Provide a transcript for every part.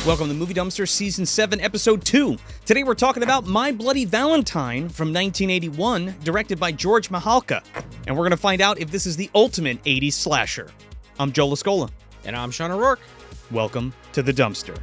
Welcome to Movie Dumpster Season 7, Episode 2. Today we're talking about My Bloody Valentine from 1981, directed by George Mihalka. And we're going to find out if this is the ultimate 80s slasher. I'm Joe Lascola. And I'm Sean O'Rourke. Welcome to the Dumpster.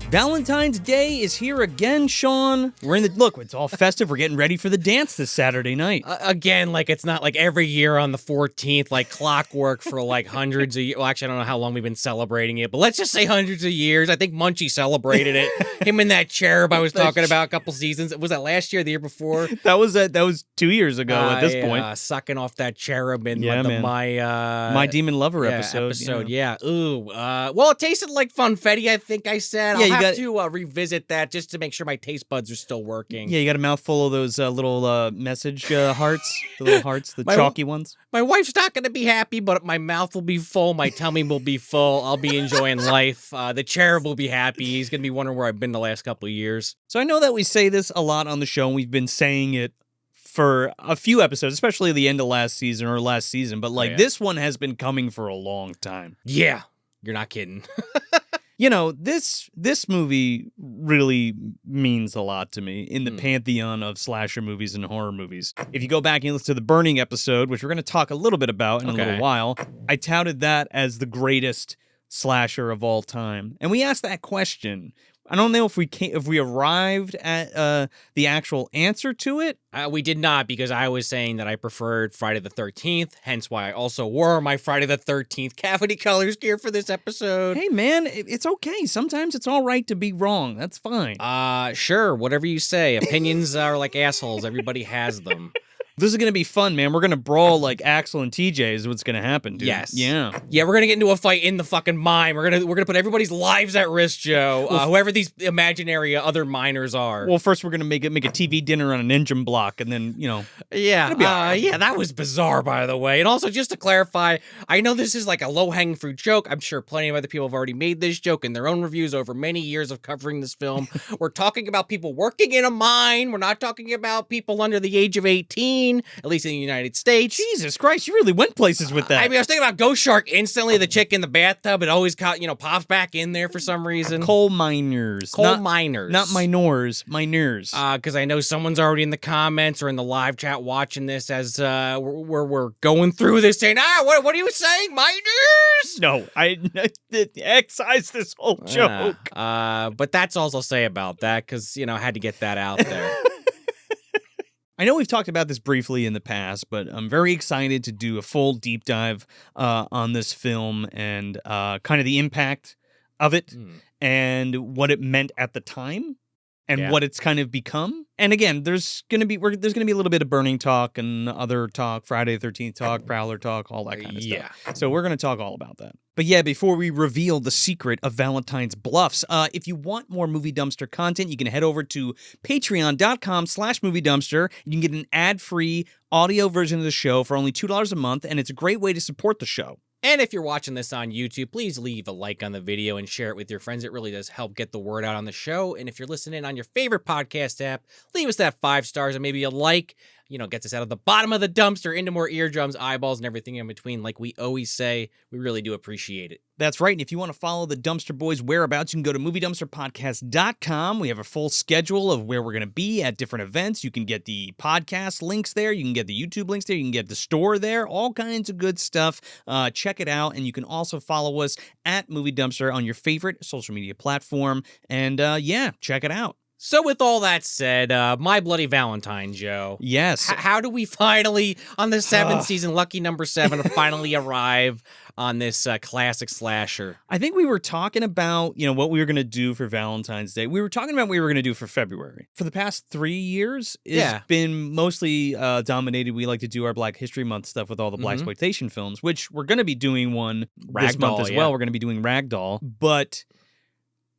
Valentine's Day is here again, Sean. Look, it's all festive. We're getting ready for the dance this Saturday night. Again, like it's not like every year on the 14th, like clockwork for like hundreds of years. Well, actually, I don't know how long we've been celebrating it, but let's just say hundreds of years. I think Munchie celebrated it. Him and that cherub I was talking about a couple seasons. Was that last year or the year before? That was 2 years ago at this point. Sucking off that cherub in My Demon Lover episode. Yeah. Ooh. Well, it tasted like funfetti, I think I said. Yeah, I'll have to revisit that just to make sure my taste buds are still working. Yeah, you got a mouthful of those little message hearts, the little hearts, the chalky ones. My wife's not going to be happy, but my mouth will be full. My tummy will be full. I'll be enjoying life. The cherub will be happy. He's going to be wondering where I've been the last couple of years. So I know that we say this a lot on the show, and we've been saying it for a few episodes, especially the end of last season, but this one has been coming for a long time. Yeah, you're not kidding. You know, this movie really means a lot to me in the pantheon of slasher movies and horror movies. If you go back and listen to the Burning episode, which we're going to talk a little bit about in a little while, I touted that as the greatest slasher of all time. And we asked that question. I don't know if we arrived at the actual answer to it. We did not, because I was saying that I preferred Friday the 13th, hence why I also wore my Friday the 13th Cavity Colors gear for this episode. Hey, man, it's okay. Sometimes it's all right to be wrong. That's fine. Sure, whatever you say. Opinions are like assholes. Everybody has them. This is going to be fun, man. We're going to brawl like Axel and TJ is what's going to happen, dude. Yes. Yeah. Yeah, we're going to get into a fight in the fucking mine. We're going to put everybody's lives at risk, Joe. Whoever these imaginary other miners are. Well, first we're going to make a TV dinner on an engine block, and then, Yeah. Yeah, that was bizarre, by the way. And also, just to clarify, I know this is like a low-hanging fruit joke. I'm sure plenty of other people have already made this joke in their own reviews over many years of covering this film. We're talking about people working in a mine. We're not talking about people under the age of 18, at least in the United States. Jesus Christ, you really went places with that. I mean, I was thinking about Ghost Shark instantly, the chick in the bathtub. It always pops back in there for some reason. Coal miners. Miners. Not minors. Miners. Because I know someone's already in the comments or in the live chat watching this as we're going through this saying, what are you saying, miners? No, I excise this whole joke. But that's all I'll say about that, because, I had to get that out there. I know we've talked about this briefly in the past, but I'm very excited to do a full deep dive on this film and kind of the impact of it and what it meant at the time and what it's kind of become. And again, there's gonna be a little bit of Burning talk and other talk, Friday the 13th talk, Prowler talk, all that kind of stuff. So we're gonna talk all about that. But yeah, before we reveal the secret of Valentine's Bluffs, if you want more Movie Dumpster content, you can head over to patreon.com/Movie Dumpster. You can get an ad-free audio version of the show for only $2 a month, and it's a great way to support the show. And if you're watching this on YouTube, please leave a like on the video and share it with your friends. It really does help get the word out on the show. And if you're listening on your favorite podcast app, leave us that 5 stars and maybe a like. Gets us out of the bottom of the dumpster into more eardrums, eyeballs, and everything in between. Like we always say, we really do appreciate it. That's right. And if you want to follow the Dumpster Boys' whereabouts, you can go to MovieDumpsterPodcast.com. We have a full schedule of where we're going to be at different events. You can get the podcast links there. You can get the YouTube links there. You can get the store there. All kinds of good stuff. Check it out. And you can also follow us at Movie Dumpster on your favorite social media platform. And check it out. So with all that said, My Bloody Valentine, Joe. Yes. How do we finally, on the 7th season, lucky number 7, finally arrive on this classic slasher? I think we were talking about, what we were going to do for Valentine's Day. We were talking about what we were going to do for February. For the past 3 years, it's been mostly dominated. We like to do our Black History Month stuff with all the blaxploitation films, which we're going to be doing one this month as well. We're going to be doing Ragdoll. But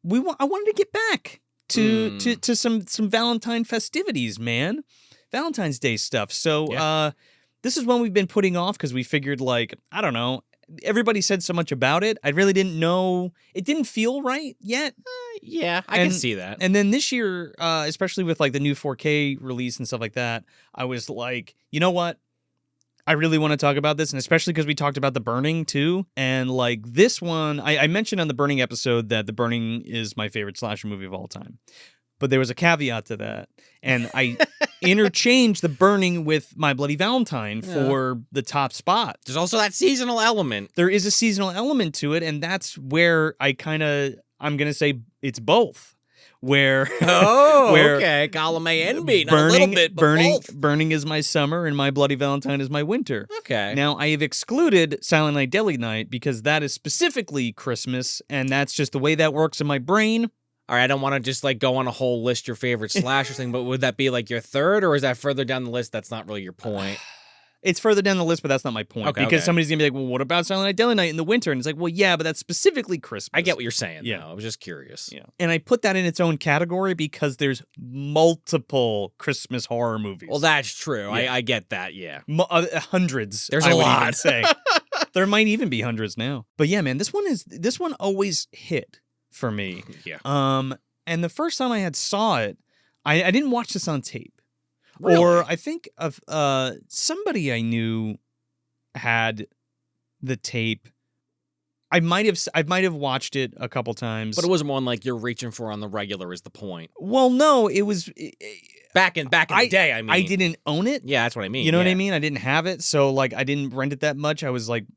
I wanted to get back to some Valentine festivities, man. Valentine's Day stuff. So this is one we've been putting off because we figured, I don't know, everybody said so much about it. I really didn't know. It didn't feel right yet. Yeah, I can see that. And then this year, especially with like the new 4K release and stuff like that, I was like, you know what? I really want to talk about this, and especially because we talked about The Burning too. And like this one, I mentioned on the Burning episode that The Burning is my favorite slasher movie of all time. But there was a caveat to that, and I interchanged The Burning with My Bloody Valentine for the top spot. There's also that seasonal element. There is a seasonal element to it, and that's where I'm going to say it's both. Where okay, column A and B, not a little bit, but both. Burning is my summer, and My Bloody Valentine is my winter. Okay. Now, I have excluded Silent Night, Deadly Night because that is specifically Christmas, and that's just the way that works in my brain. All right, I don't want to just like go on a whole list your favorite slasher thing, but would that be like your third, or is that further down the list? That's not really your point. It's further down the list, but that's not my point. Because somebody's going to be like, well, what about Silent Night, Deadly Night in the winter? And it's like, well, yeah, but that's specifically Christmas. I get what you're saying, though. I was just curious. Yeah. And I put that in its own category because there's multiple Christmas horror movies. Well, that's true. Yeah. I get that, yeah. Hundreds. There's a lot. Even say. There might even be hundreds now. But yeah, man, this one always hit for me. Yeah. And the first time I saw it, I didn't watch this on tape. Really? Or I think of somebody I knew had the tape. I might have watched it a couple times, but it wasn't one like you're reaching for on the regular. Is the point? Well, no, it was back in the day. I mean, I didn't own it. Yeah, that's what I mean. You know what I mean? I didn't have it, so like I didn't rent it that much. I was like,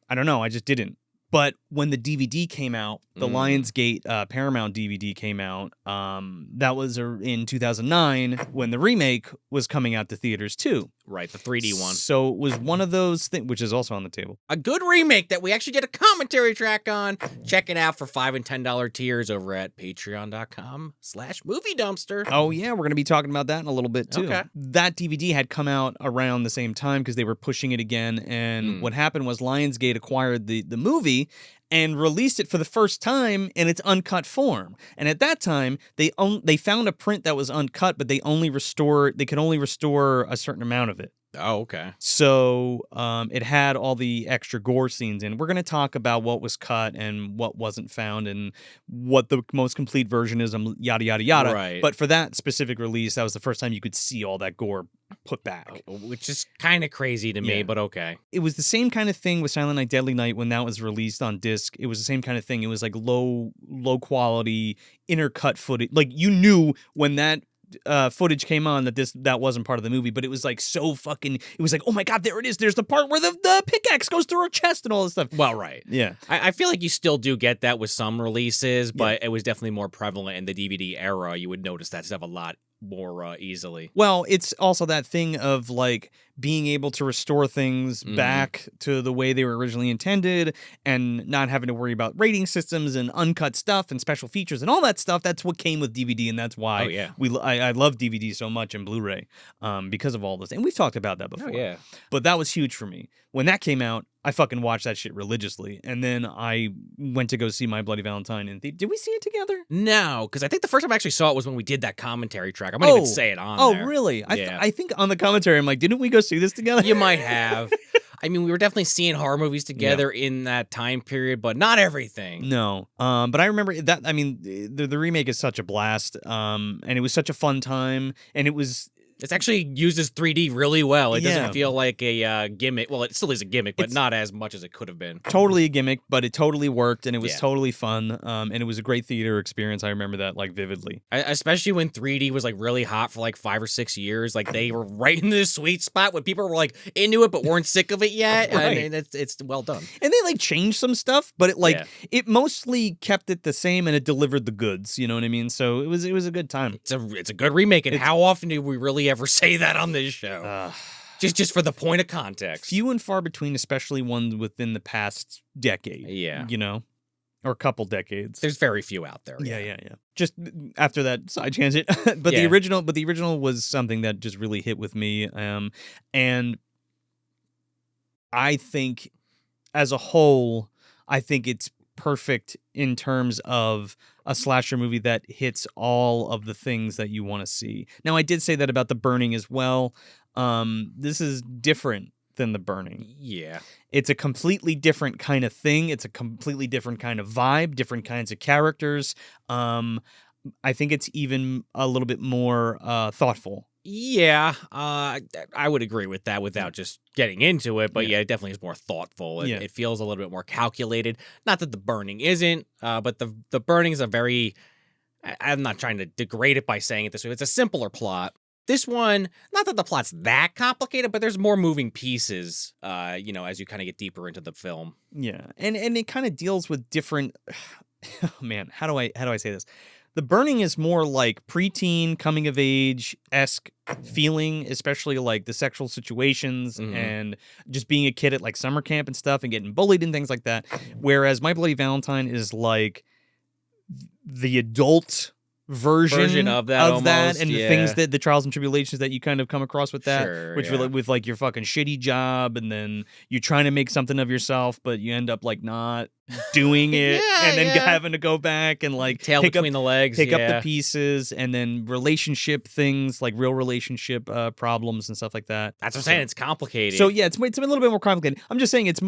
I don't know, I just didn't. But when the DVD came out, the Lionsgate Paramount DVD came out, that was in 2009 when the remake was coming out to theaters too. Right, the 3D one. So it was one of those things, which is also on the table. A good remake that we actually did a commentary track on. Check it out for $5 and $10 tiers over at patreon.com/moviedumpster. Oh yeah, we're going to be talking about that in a little bit too. Okay. That DVD had come out around the same time because they were pushing it again. And what happened was Lionsgate acquired the movie and released it for the first time in its uncut form. And at that time, they found a print that was uncut, but they could only restore a certain amount of it. Oh, okay. So it had all the extra gore scenes in. We're going to talk about what was cut and what wasn't found and what the most complete version is, yada, yada, yada. Right. But for that specific release, that was the first time you could see all that gore put back. Which is kind of crazy to me, but okay. It was the same kind of thing with Silent Night, Deadly Night when that was released on disc. It was the same kind of thing. It was like low quality, intercut footage. Like you knew when that footage came on that wasn't part of the movie, but it was like so fucking, it was like, oh my god, there it is, there's the part where the pickaxe goes through her chest and all this stuff. Well, right. Yeah. I feel like you still do get that with some releases, but it was definitely more prevalent in the DVD era. You would notice that stuff a lot more easily. Well, it's also that thing of like being able to restore things back to the way they were originally intended and not having to worry about rating systems and uncut stuff and special features and all that stuff. That's what came with DVD, and that's why I love DVD so much and Blu-ray because of all this. And we've talked about that before. Oh, yeah. But that was huge for me. When that came out, I fucking watched that shit religiously. And then I went to go see My Bloody Valentine. And did we see it together? No, because I think the first time I actually saw it was when we did that commentary track. I might even say it on there. Oh, really? Yeah. I think on the commentary, I'm like, didn't we go see this together? You might have. I mean, we were definitely seeing horror movies together in that time period, but not everything. No. But I remember that, I mean, the remake is such a blast. And it was such a fun time. And It's actually uses 3D really well. It doesn't feel like a gimmick. Well, it still is a gimmick, but not as much as it could have been. Totally a gimmick, but it totally worked, and it was totally fun. And it was a great theater experience. I remember that like vividly. Especially when 3D was like really hot for like 5 or 6 years. Like they were right in the sweet spot when people were like into it but weren't sick of it yet. Right. I mean, it's well done. And they like changed some stuff, but it mostly kept it the same, and it delivered the goods. You know what I mean? So it was a good time. It's a good remake, and how often do we really ever say that on this show? Just for the point of context. Few and far between, especially ones within the past decade. Yeah. You know? Or a couple decades. There's very few out there. Yeah. Just after that side tangent. But the original was something that just really hit with me. And I think as a whole, I think it's perfect in terms of a slasher movie that hits all of the things that you want to see. Now, I did say that about The Burning as well. This is different than The Burning. Yeah. It's a completely different kind of thing. It's a completely different kind of vibe, different kinds of characters. I think it's even a little bit more thoughtful. Yeah, I would agree with that without just getting into it. But yeah, it definitely is more thoughtful. It feels a little bit more calculated. Not that The Burning isn't, but the Burning is a very... I'm not trying to degrade it by saying it this way. It's a simpler plot. This one, not that the plot's that complicated, but there's more moving pieces, as you kind of get deeper into the film. Yeah, and it kind of deals with different... Oh, man, how do I say this? The Burning is more like preteen, coming of age-esque feeling, especially like the sexual situations and just being a kid at like summer camp and stuff and getting bullied and things like that. Whereas My Bloody Valentine is like the adult version of that almost, and the things that the trials and tribulations that you kind of come across with that, with like your fucking shitty job, and then you're trying to make something of yourself, but you end up like not doing it, and then having to go back and like tail between the legs, pick up the pieces, and then relationship things like real relationship problems and stuff like that. That's what I'm saying. It's complicated. So yeah, it's a little bit more complicated. I'm just saying it's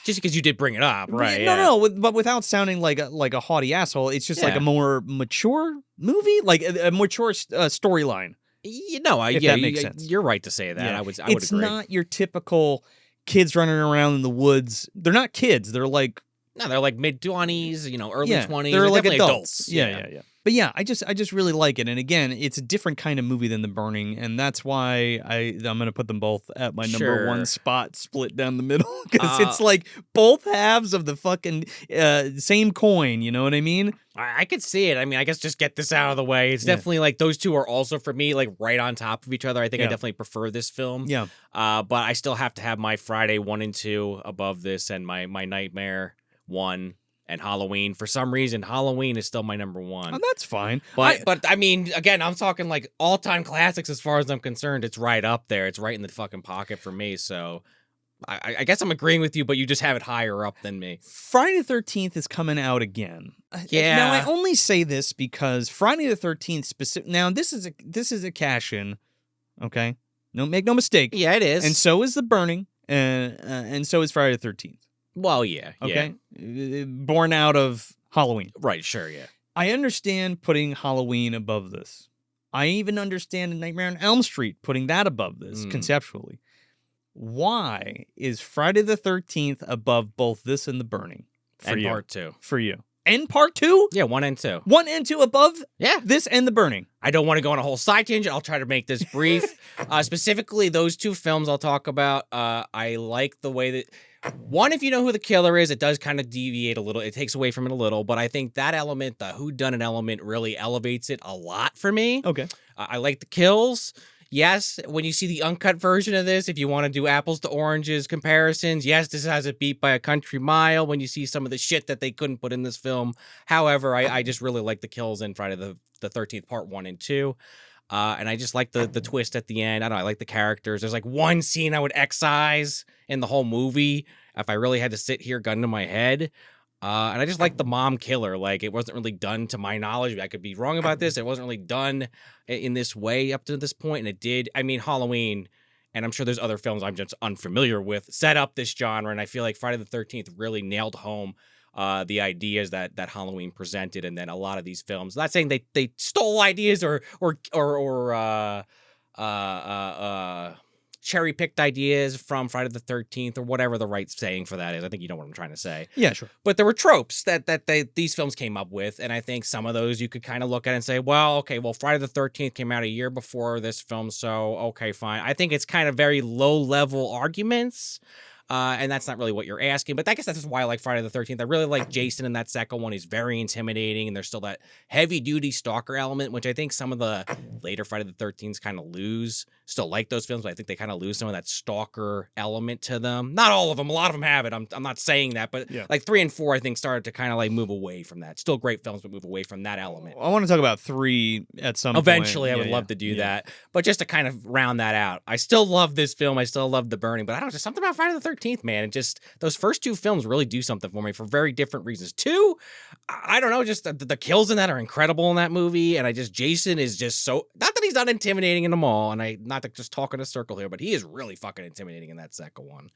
just because you did bring it up, right? No, but without sounding like a haughty asshole, it's just like a more mature movie, like a mature storyline. That makes sense. You're right to say that. Yeah. I would agree. It's not your typical kids running around in the woods. They're not kids. They're like they're like mid-20s, early 20s. They're like adults. Yeah. But yeah, I just really like it. And again, it's a different kind of movie than The Burning, and that's why I'm going to put them both at my number one spot, split down the middle, because it's like both halves of the fucking same coin, you know what I mean? I could see it. I mean, I guess just get this out of the way. It's definitely like those two are also for me like right on top of each other. I think I definitely prefer this film. Yeah. But I still have to have my Friday 1 and 2 above this, and my Nightmare 1. And Halloween, for some reason, Halloween is still my number one. Oh, that's fine. But I mean, again, I'm talking like all-time classics as far as I'm concerned. It's right up there. It's right in the fucking pocket for me. So I guess I'm agreeing with you, but you just have it higher up than me. Friday the 13th is coming out again. Yeah. Now, I only say this because Friday the 13th specific. Now, this is a cash-in. Okay, make no mistake. Yeah, it is. And so is The Burning, and so is Friday the 13th. Well, yeah. Okay. Yeah. Born out of Halloween. Right, sure, yeah. I understand putting Halloween above this. I even understand Nightmare on Elm Street putting that above this conceptually. Why is Friday the 13th above both this and The Burning? And part 2. For you. And part 2? Yeah, 1 and 2. 1 and 2 above this and The Burning. I don't want to go on a whole side tangent. I'll try to make this brief. Specifically, those two films I'll talk about, I like the way that... One, if you know who the killer is, it does kind of deviate a little. It takes away from it a little, but I think that element, the whodunit element, really elevates it a lot for me. Okay. I like the kills. Yes, when you see the uncut version of this, if you want to do apples to oranges comparisons, yes, this has it beat by a country mile when you see some of the shit that they couldn't put in this film. However, I just really like the kills in Friday the 13th Part 1 and 2. And I just like the twist at the end. I don't know, I like the characters. There's like one scene I would excise in the whole movie if I really had to sit here, gun to my head. And I just like the mom killer. Like, it wasn't really done, to my knowledge. I could be wrong about this. It wasn't really done in this way up to this point. And it did. I mean, Halloween, and I'm sure there's other films I'm just unfamiliar with, set up this genre. And I feel like Friday the 13th really nailed home the ideas that Halloween presented. And then a lot of these films, not saying they stole ideas or cherry-picked ideas from Friday the 13th or whatever the right saying for that is. I think you know what I'm trying to say. Yeah, sure. But there were tropes that these films came up with, and I think some of those you could kind of look at and say, well, okay, well, Friday the 13th came out a year before this film, so okay, fine. I think it's kind of very low-level arguments, and that's not really what you're asking. But I guess that's why I like Friday the 13th. I really like Jason in that second one. He's very intimidating, and there's still that heavy-duty stalker element, which I think some of the later Friday the 13th kind of lose. Still like those films, but I think they kind of lose some of that stalker element to them. Not all of them. A lot of them have it. I'm not saying that, but like 3 and 4, I think, started to kind of like move away from that. Still great films, but move away from that element. I want to talk about 3 at some Eventually, point. I would love to do that. But just to kind of round that out, I still love this film. I still love The Burning, but I don't know, just something about Friday the 13th, man. And just those first 2 films really do something for me for very different reasons. 2, I don't know, just the kills in that are incredible in that movie. And Jason is just so, not that he's not intimidating in them all, and not to just talk in a circle here, but he is really fucking intimidating in that second one.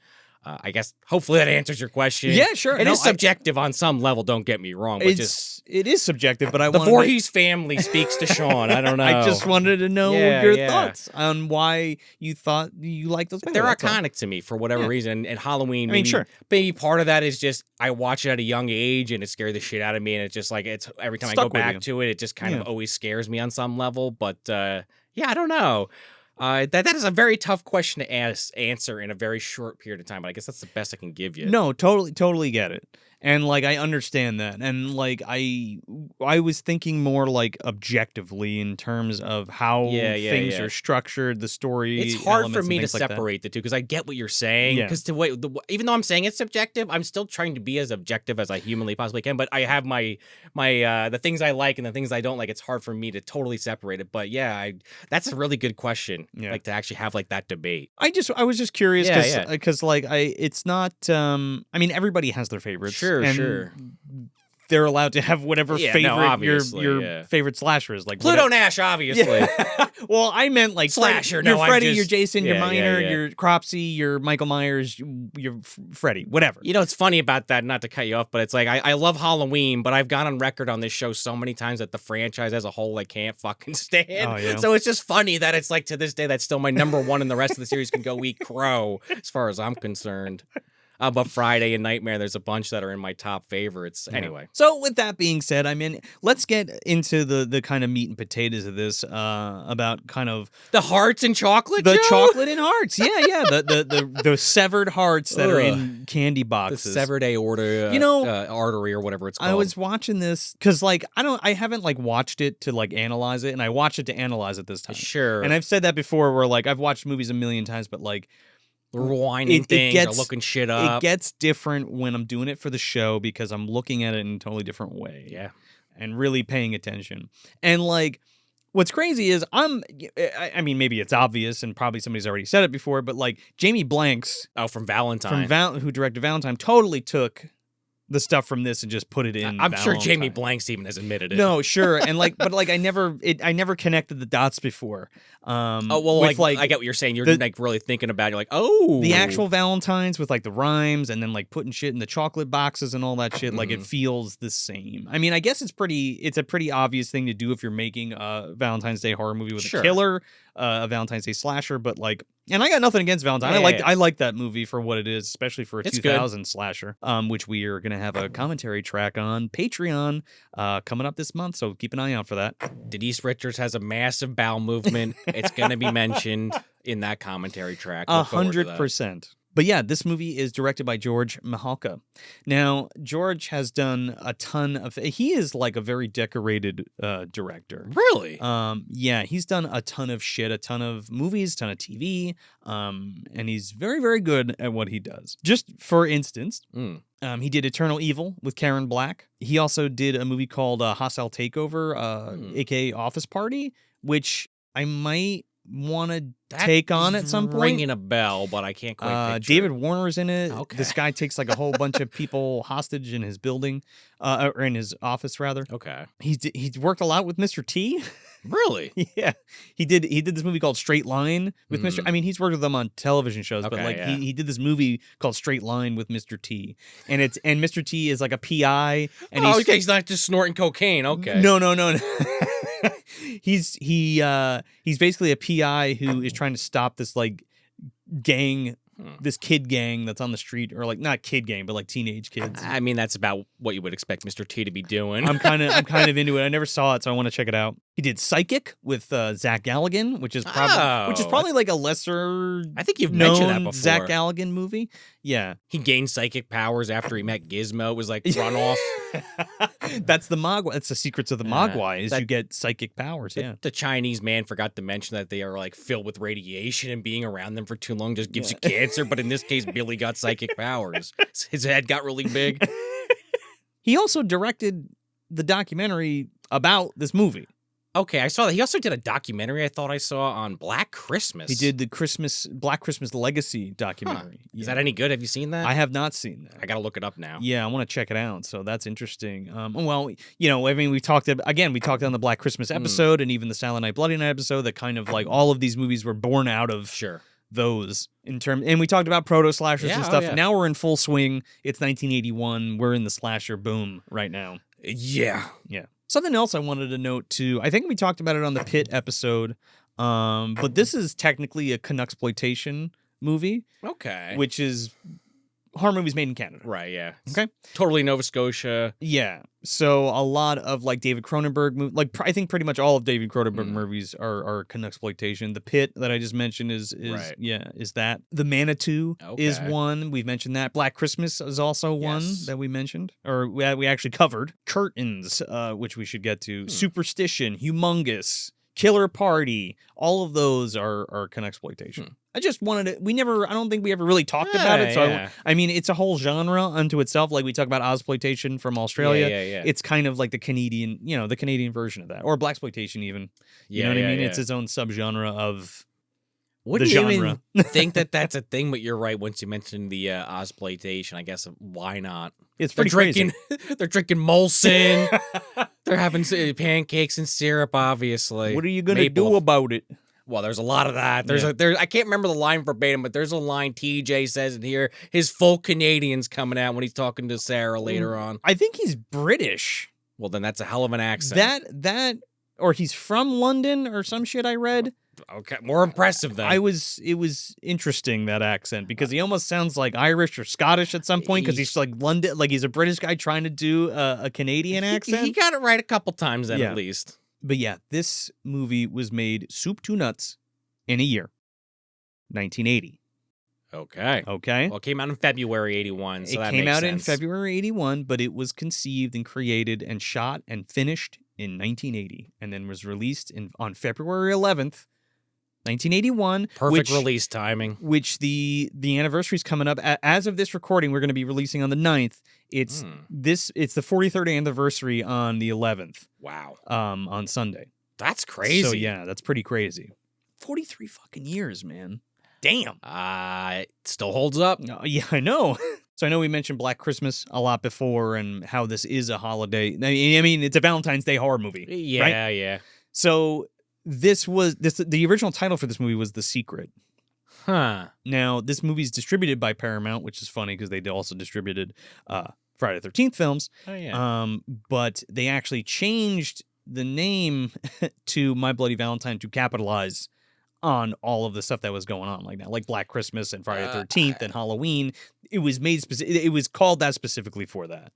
I guess hopefully that answers your question. Yeah, sure. It is subjective on some level. Don't get me wrong. But it is subjective. But the Voorhees family speaks to Sean. I don't know. I just wanted to know your thoughts on why you thought you like those. They're iconic to me for whatever reason. And Halloween, maybe part of that is just I watch it at a young age and it scared the shit out of me. And it's just like every time I go back to it, it just kind of always scares me on some level. But I don't know. That is a very tough question to answer in a very short period of time, but I guess that's the best I can give you. No, totally get it. And like I understand that. And like I was thinking more like objectively in terms of how things are structured, the story. It's hard for me to separate the two because I get what you're saying. Because even though I'm saying it's subjective, I'm still trying to be as objective as I humanly possibly can. But I have my the things I like and the things I don't like. It's hard for me to totally separate it. But that's a really good question. Yeah. Like to actually have like that debate. I was just curious because like it's not. I mean, everybody has their favorites. Sure. They're allowed to have whatever favorite your favorite slasher is. Like Pluto Nash, obviously. Yeah. Well, I meant like slasher. You're Freddy, you're Jason, you're Miner, you're Cropsy, you're Michael Myers, you're Freddy, whatever. You know, it's funny about that, not to cut you off, but it's like I love Halloween, but I've gone on record on this show so many times that the franchise as a whole I can't fucking stand. Oh, yeah. So it's just funny that it's like to this day that's still my number one and the rest of the series can go eat crow as far as I'm concerned. But Friday and Nightmare, there's a bunch that are in my top favorites. Anyway. So with that being said, I mean, let's get into the kind of meat and potatoes of this, about kind of... The hearts and chocolate, The chocolate and hearts, yeah. The severed hearts that are in candy boxes. The severed aorta, artery or whatever it's called. I was watching this, because like, I haven't like watched it to like analyze it, and I watched it to analyze it this time. Sure. And I've said that before, where like, I've watched movies a million times, but like... rewinding things or looking shit up. It gets different when I'm doing it for the show because I'm looking at it in a totally different way. Yeah. And really paying attention. And like, what's crazy is I mean, maybe it's obvious and probably somebody's already said it before, but like Jamie Blanks. From Valentine. Who directed Valentine, totally took the stuff from this and just put it in. I'm sure Jamie Blanks even has admitted it. No, sure, and like, but like, I never connected the dots before. Like I get what you're saying. You're like really thinking about it. You're like, oh, the actual Valentines with like the rhymes and then like putting shit in the chocolate boxes and all that shit. Like it feels the same. I mean, I guess it's a pretty obvious thing to do if you're making a Valentine's Day horror movie with a killer, a Valentine's Day slasher. But like, and I got nothing against Valentine. I like that movie for what it is, especially for a 2000 slasher, which we are gonna have a commentary track on Patreon coming up this month. So keep an eye out for that. Denise Richards has a massive bowel movement. It's going to be mentioned in that commentary track. 100%. But yeah, this movie is directed by George Mihalka. Now, George has done a ton of... He is like a very decorated director. Really? Yeah, he's done a ton of shit, a ton of movies, a ton of TV, and he's very, very good at what he does. Just for instance, he did Eternal Evil with Karen Black. He also did a movie called Hostile Takeover, aka Office Party, which I might want to take on at some point. Ringing a bell, but I can't quite picture. David Warner's in it. Okay. This guy takes like a whole bunch of people hostage in his building, or in his office rather. Okay. He's worked a lot with Mr. T. Really? Yeah. He did this movie called Straight Line with Mr. I mean, he's worked with them on television shows, but like he did this movie called Straight Line with Mr. T. And Mr. T is like a PI, and he's not just snorting cocaine. Okay. No. He's basically a PI who is trying to stop this like gang, this kid gang that's on the street, or like not kid gang, but like teenage kids. I mean, that's about what you would expect Mr. T to be doing. I'm kind of into it. I never saw it, so I want to check it out. He did Psychic with Zach Galligan, which is probably like a lesser. I think you've mentioned that before. Zach Galligan movie. Yeah, he gained psychic powers after he met Gizmo. It was like runoff. That's the Mogwai. That's the secrets of the Mogwai. Is you get psychic powers. The Chinese man forgot to mention that they are like filled with radiation, and being around them for too long just gives you cancer. But in this case, Billy got psychic powers. His head got really big. He also directed the documentary about this movie. Okay, I saw that. He also did a documentary I thought I saw on Black Christmas. He did the Black Christmas Legacy documentary. Huh. Is that any good? Have you seen that? I have not seen that. I got to look it up now. Yeah, I want to check it out. So that's interesting. Well, you know, I mean, we talked on the Black Christmas episode and even the Silent Night, Bloody Night episode that kind of like all of these movies were born out of those and we talked about proto slashers and stuff. Now we're in full swing. It's 1981. We're in the slasher boom right now. Yeah. Something else I wanted to note too. I think we talked about it on the Pit episode. But this is technically a Canucksploitation movie. Okay. Which is horror movies made in Canada. Right, yeah. Okay. Totally Nova Scotia. Yeah. So a lot of like David Cronenberg I think pretty much all of David Cronenberg movies are Canucksploitation. The Pit that I just mentioned is that. The Manitou is one. We've mentioned that. Black Christmas is also one that we mentioned. Or we actually covered. Curtains, which we should get to. Superstition, Humongous, Killer Party, all of those are Canucksploitation. I just wanted to, I don't think we ever really talked about it. So I mean, it's a whole genre unto itself. Like we talk about Ozploitation from Australia. It's kind of like the Canadian version of that. Or Blaxploitation even. You know what I mean? It's its own subgenre of the genre. Even think that that's a thing, but you're right. Once you mentioned the Ozploitation, I guess why not? It's pretty crazy. They're drinking Molson. They're having pancakes and syrup, obviously. What are you going to do about it? Well, there's a lot of that. I can't remember the line verbatim, but there's a line TJ says in here. His full Canadian's coming out when he's talking to Sarah later on. I think he's British. Well, then that's a hell of an accent. Or he's from London or some shit I read. Okay, more impressive then. It was interesting, that accent, because he almost sounds like Irish or Scottish at some point, because he's like London, like he's a British guy trying to do a Canadian accent. He got it right a couple times then, at least. But yeah, this movie was made soup to nuts in a year, 1980. Okay. Well, it came out in February 81, so that makes sense. It came out in February 81, but it was conceived and created and shot and finished in 1980, and then was released on February 11th, 1981. Perfect release timing. Which the anniversary's coming up. As of this recording, we're going to be releasing on the 9th. It's the 43rd anniversary on the 11th. Wow. On Sunday. That's crazy. So yeah, that's pretty crazy. 43 fucking years, man. Damn. It still holds up. Yeah, I know. So I know we mentioned Black Christmas a lot before and how this is a holiday. I mean, it's a Valentine's Day horror movie. Yeah, right? Yeah. So the original title for this movie was The Secret. Huh. Now, this movie's distributed by Paramount, which is funny because they also distributed Friday the 13th films. Oh, yeah. But they actually changed the name to My Bloody Valentine to capitalize on all of the stuff that was going on like Black Christmas and Friday the 13th and Halloween. It was it was called that specifically for that.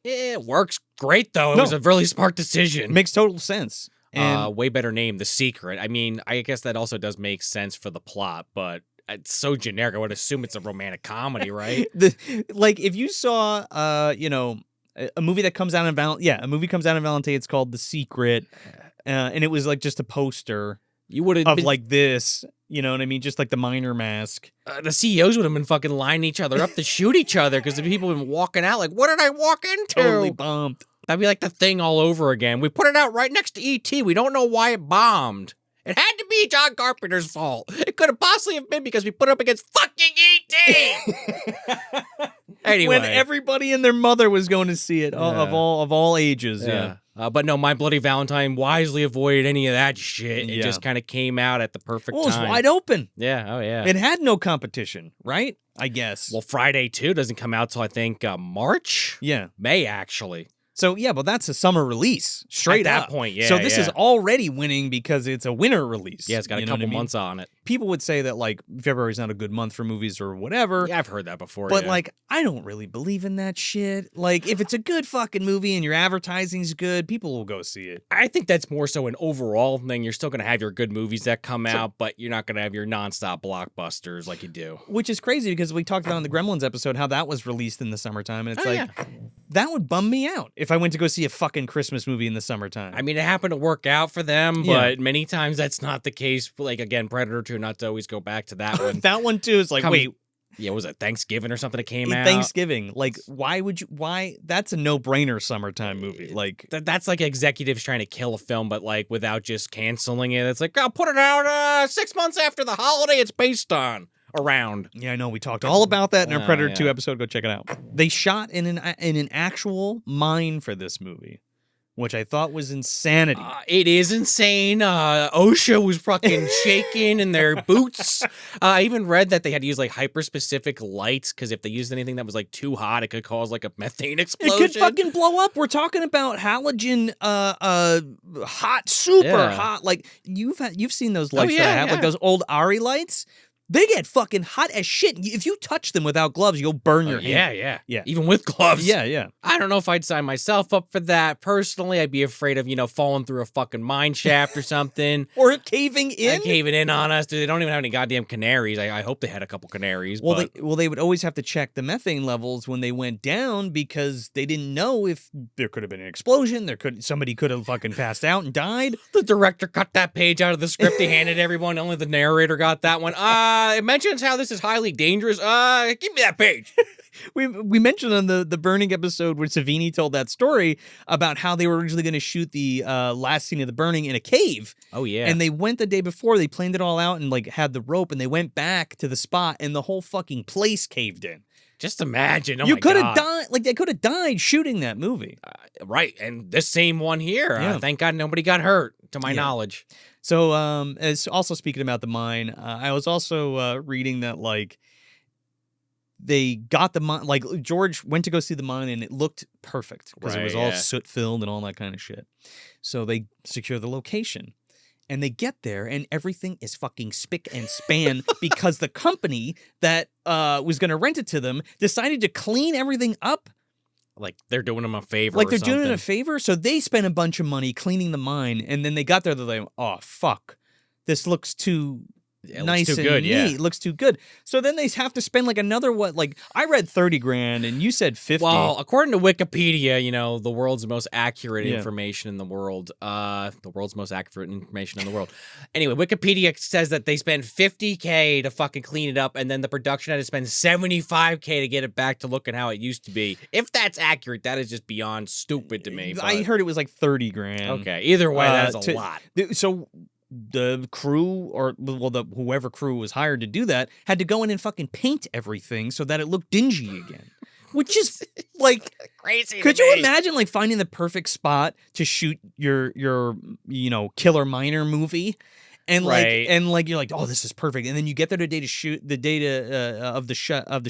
It works great, though. It was a really smart decision. Makes total sense. And way better name, The Secret. I mean, I guess that also does make sense for the plot, but it's so generic. I would assume it's a romantic comedy, right? If you saw, a movie that comes out a movie comes out in Valentine. It's called The Secret, and it was like just a poster. You would have been like this, you know what I mean? Just like the Miner Mask. The CEOs would have been fucking lining each other up to shoot each other because the people have been walking out like, what did I walk into? Totally bombed. That'd be like The Thing all over again. We put it out right next to E.T. We don't know why it bombed. It had to be John Carpenter's fault. It could have possibly have been because we put it up against fucking E.T. Anyway. When everybody and their mother was going to see it, of all ages, yeah. But no, My Bloody Valentine wisely avoided any of that shit. It just kind of came out at the perfect time. It was wide open. Yeah, oh yeah. It had no competition, right? I guess. Well, Friday 2 doesn't come out till I think March? Yeah. May, actually. So, yeah, but that's a summer release, straight at up. that point, yeah. So this is already winning because it's a winter release. Yeah, it's got a couple months on it. People would say that, like, February's not a good month for movies or whatever. Yeah, I've heard that before, But, like, I don't really believe in that shit. Like, if it's a good fucking movie and your advertising's good, people will go see it. I think that's more so an overall thing. You're still going to have your good movies that come out, but you're not going to have your nonstop blockbusters like you do. Which is crazy because we talked about in the Gremlins episode how that was released in the summertime. And it's that would bum me out if I went to go see a fucking Christmas movie in the summertime. I mean, it happened to work out for them, but many times that's not the case. Like, again, Predator 2, not to always go back to that one. That one, too, is like, wait, Yeah, was it Thanksgiving or something that came out? Thanksgiving. Like, why? That's a no-brainer summertime movie. Like, that's like executives trying to kill a film, but like without just canceling it. It's like, I'll put it out 6 months after the holiday it's based on. Around. Yeah, I know. We talked all about that in our Predator 2 episode. Go check it out. They shot in an actual mine for this movie, which I thought was insanity. It is insane. OSHA was fucking shaking in their boots. I even read that they had to use like hyper-specific lights because if they used anything that was like too hot, it could cause like a methane explosion. It could fucking blow up. We're talking about halogen, hot, super hot. Like you've seen those lights that I have, like those old Ari lights. They get fucking hot as shit. If you touch them without gloves, you'll burn your hand. Yeah. Even with gloves. Yeah. I don't know if I'd sign myself up for that. Personally, I'd be afraid of, falling through a fucking mine shaft or something. Or caving in. Caving in on us. Dude, they don't even have any goddamn canaries. I hope they had a couple canaries. Well, they would always have to check the methane levels when they went down because they didn't know if there could have been an explosion. Somebody could have fucking passed out and died. The director cut that page out of the script. He handed everyone. Only the narrator got that one. It mentions how this is highly dangerous. Give me that page. We mentioned on the burning episode where Savini told that story about how they were originally going to shoot the last scene of the burning in a cave. Oh, yeah. And they went the day before. They planned it all out and like had the rope and they went back to the spot and the whole fucking place caved in. Just imagine. Oh you my could God. have died. Like they could have died shooting that movie. Right. And this same one here. Thank God nobody got hurt, to my knowledge. So, as also speaking about the mine, I was also reading that like they got the mine. Like George went to go see the mine, and it looked perfect because it was all soot filled and all that kind of shit. So they secure the location, and they get there, and everything is fucking spick and span because the company that was going to rent it to them decided to clean everything up. Like they're doing them a favor. Like they're doing them a favor. So they spent a bunch of money cleaning the mine. And then they got there. They're like, oh, fuck. This looks too nice and neat. It looks too good. So then they have to spend like another like I read 30 grand and you said 50. Well, according to Wikipedia, the world's most accurate information in the world. The world's most accurate information in the world. Anyway, Wikipedia says that they spent $50K to fucking clean it up, and then the production had to spend $75K to get it back to looking how it used to be. If that's accurate, that is just beyond stupid to me. But I heard it was like 30 grand. Okay, either way, that's a lot. So the crew whoever crew was hired to do that had to go in and fucking paint everything so that it looked dingy again. Which is like crazy. Could you imagine like finding the perfect spot to shoot your killer miner movie? And like you're like, oh, this is perfect. And then you get there today to shoot the data of the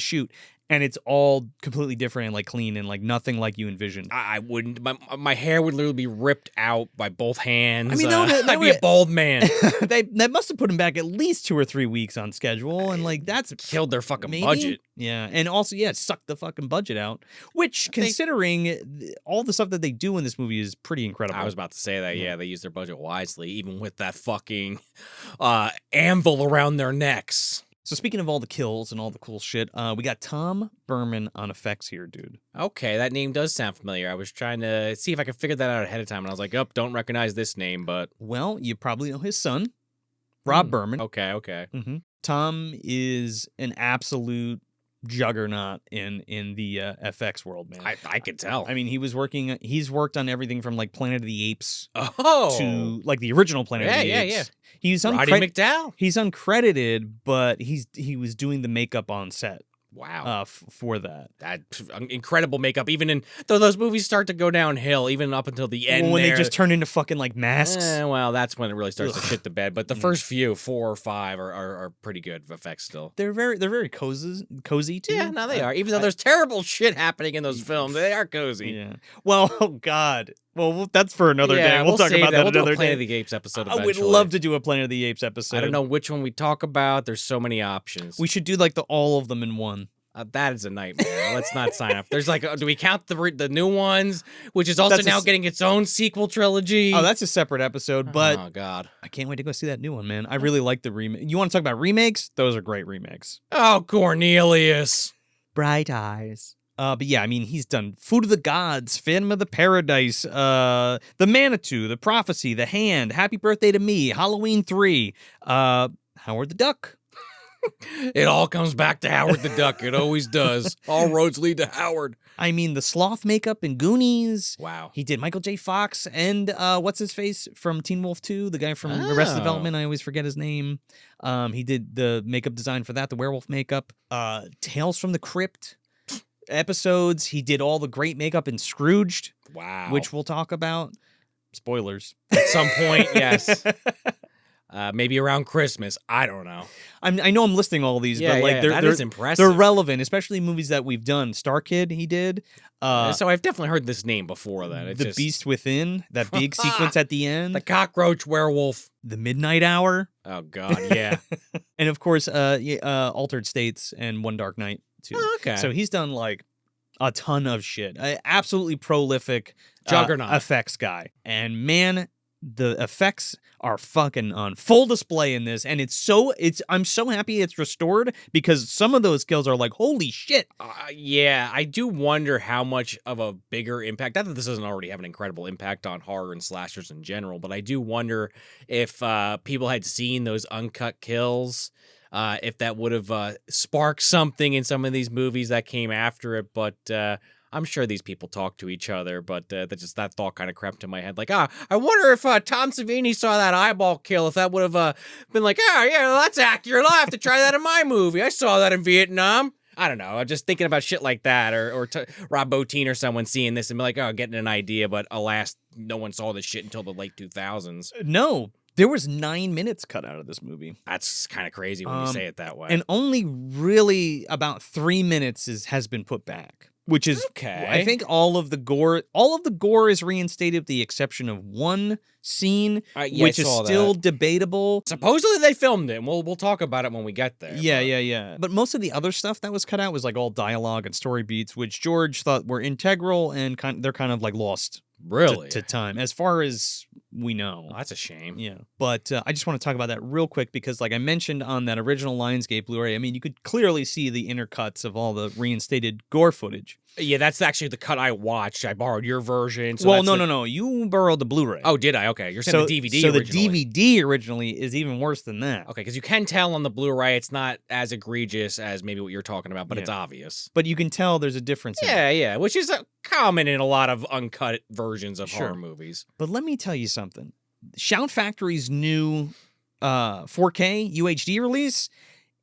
shoot, and it's all completely different and like clean and like nothing like you envisioned. I wouldn't. My hair would literally be ripped out by both hands. I mean, I'd be a bald man. That must have put him back at least 2 or 3 weeks on schedule, and like that's killed their fucking budget. Yeah, and also sucked the fucking budget out. Which, considering all the stuff that they do in this movie, is pretty incredible. I was about to say that. Yeah, they use their budget wisely, even with that fucking anvil around their necks. So speaking of all the kills and all the cool shit, we got Tom Berman on effects here, dude. Okay, that name does sound familiar. I was trying to see if I could figure that out ahead of time, and I was like, oh, don't recognize this name, but... Well, you probably know his son, Rob Berman. Okay. Mm-hmm. Tom is an absolute juggernaut in the FX world, man. I could tell. I mean, he's worked on everything from like Planet of the Apes to like the original Planet of the Apes. Yeah. He's Roddy McDowell. He's uncredited, but he was doing the makeup on set. Wow. For that. That incredible makeup. Even in though those movies start to go downhill, even up until the end. When they just turn into fucking like masks. Well, that's when it really starts to shit the bed. But the first few, 4 or 5, are pretty good effects still. They're very cozy too. Yeah, no, they are. Even though there's terrible shit happening in those films, they are cozy. Yeah. Well, oh God. Well, that's for another day. We'll talk about that another day. do a Planet of the Apes episode eventually. I would love to do a Planet of the Apes episode. I don't know which one we talk about. There's so many options. We should do like all of them in one. That is a nightmare. Let's not sign up. There's like, do we count the new ones, which is also now getting its own sequel trilogy? Oh, that's a separate episode. But oh God, I can't wait to go see that new one, man. I really like the remake. You want to talk about remakes? Those are great remakes. Oh, Cornelius, Bright Eyes. But yeah, I mean, he's done Food of the Gods, Phantom of the Paradise, The Manitou, The Prophecy, The Hand, Happy Birthday to Me, Halloween 3, Howard the Duck. It all comes back to Howard the Duck. It always does. All roads lead to Howard. I mean, the sloth makeup in Goonies. Wow. He did Michael J. Fox and what's his face from Teen Wolf 2, the guy from Arrested Development. I always forget his name. He did the makeup design for that, the werewolf makeup. Tales from the Crypt episodes. He did all the great makeup in Scrooged. Wow. Which we'll talk about. Spoilers. At some point, yes. Maybe around Christmas. I don't know. I know I'm listing all these, but like that is impressive. They're relevant, especially movies that we've done. Star Kid, he did. So I've definitely heard this name before. That the Beast Within, that big sequence at the end. The cockroach werewolf. The Midnight Hour. Oh God, yeah. And of course, Altered States and One Dark Night too. Oh, okay. So he's done like a ton of shit. Absolutely prolific juggernaut effects guy. And man, the effects are fucking on full display in this, and I'm so happy it's restored because some of those kills are like, holy shit. Yeah, I do wonder how much of a bigger impact, not that this doesn't already have an incredible impact on horror and slashers in general, but I do wonder if people had seen those uncut kills, if that would have sparked something in some of these movies that came after it, but I'm sure these people talk to each other, but that thought kind of crept in my head. Like, I wonder if Tom Savini saw that eyeball kill, if that would have been like, yeah, that's accurate. I'll have to try that in my movie. I saw that in Vietnam. I don't know. I'm just thinking about shit like that, or Rob Bottin or someone seeing this and be like, getting an idea, but alas, no one saw this shit until the late 2000s. No. There was 9 minutes cut out of this movie. That's kind of crazy when you say it that way. And only really about 3 minutes has been put back. Which is okay. I think all of the gore is reinstated with the exception of one scene, which is still debatable. Supposedly they filmed it, and we'll talk about it when we get there. Yeah. But most of the other stuff that was cut out was like all dialogue and story beats, which George thought were integral and they're kind of like lost. Really? To time, as far as we know. Oh, that's a shame. Yeah. But I just want to talk about that real quick because, like I mentioned on that original Lionsgate Blu-ray, I mean, you could clearly see the inner cuts of all the reinstated gore footage. Yeah, that's actually the cut I watched. I borrowed your version. So no. You borrowed the Blu-ray. Oh, did I? Okay. You're saying the DVD originally. So the DVD originally is even worse than that. Okay, because you can tell on the Blu-ray it's not as egregious as maybe what you're talking about, but it's obvious. But you can tell there's a difference. Yeah, which is common in a lot of uncut versions of horror movies. But let me tell you something. Shout Factory's new 4K UHD release,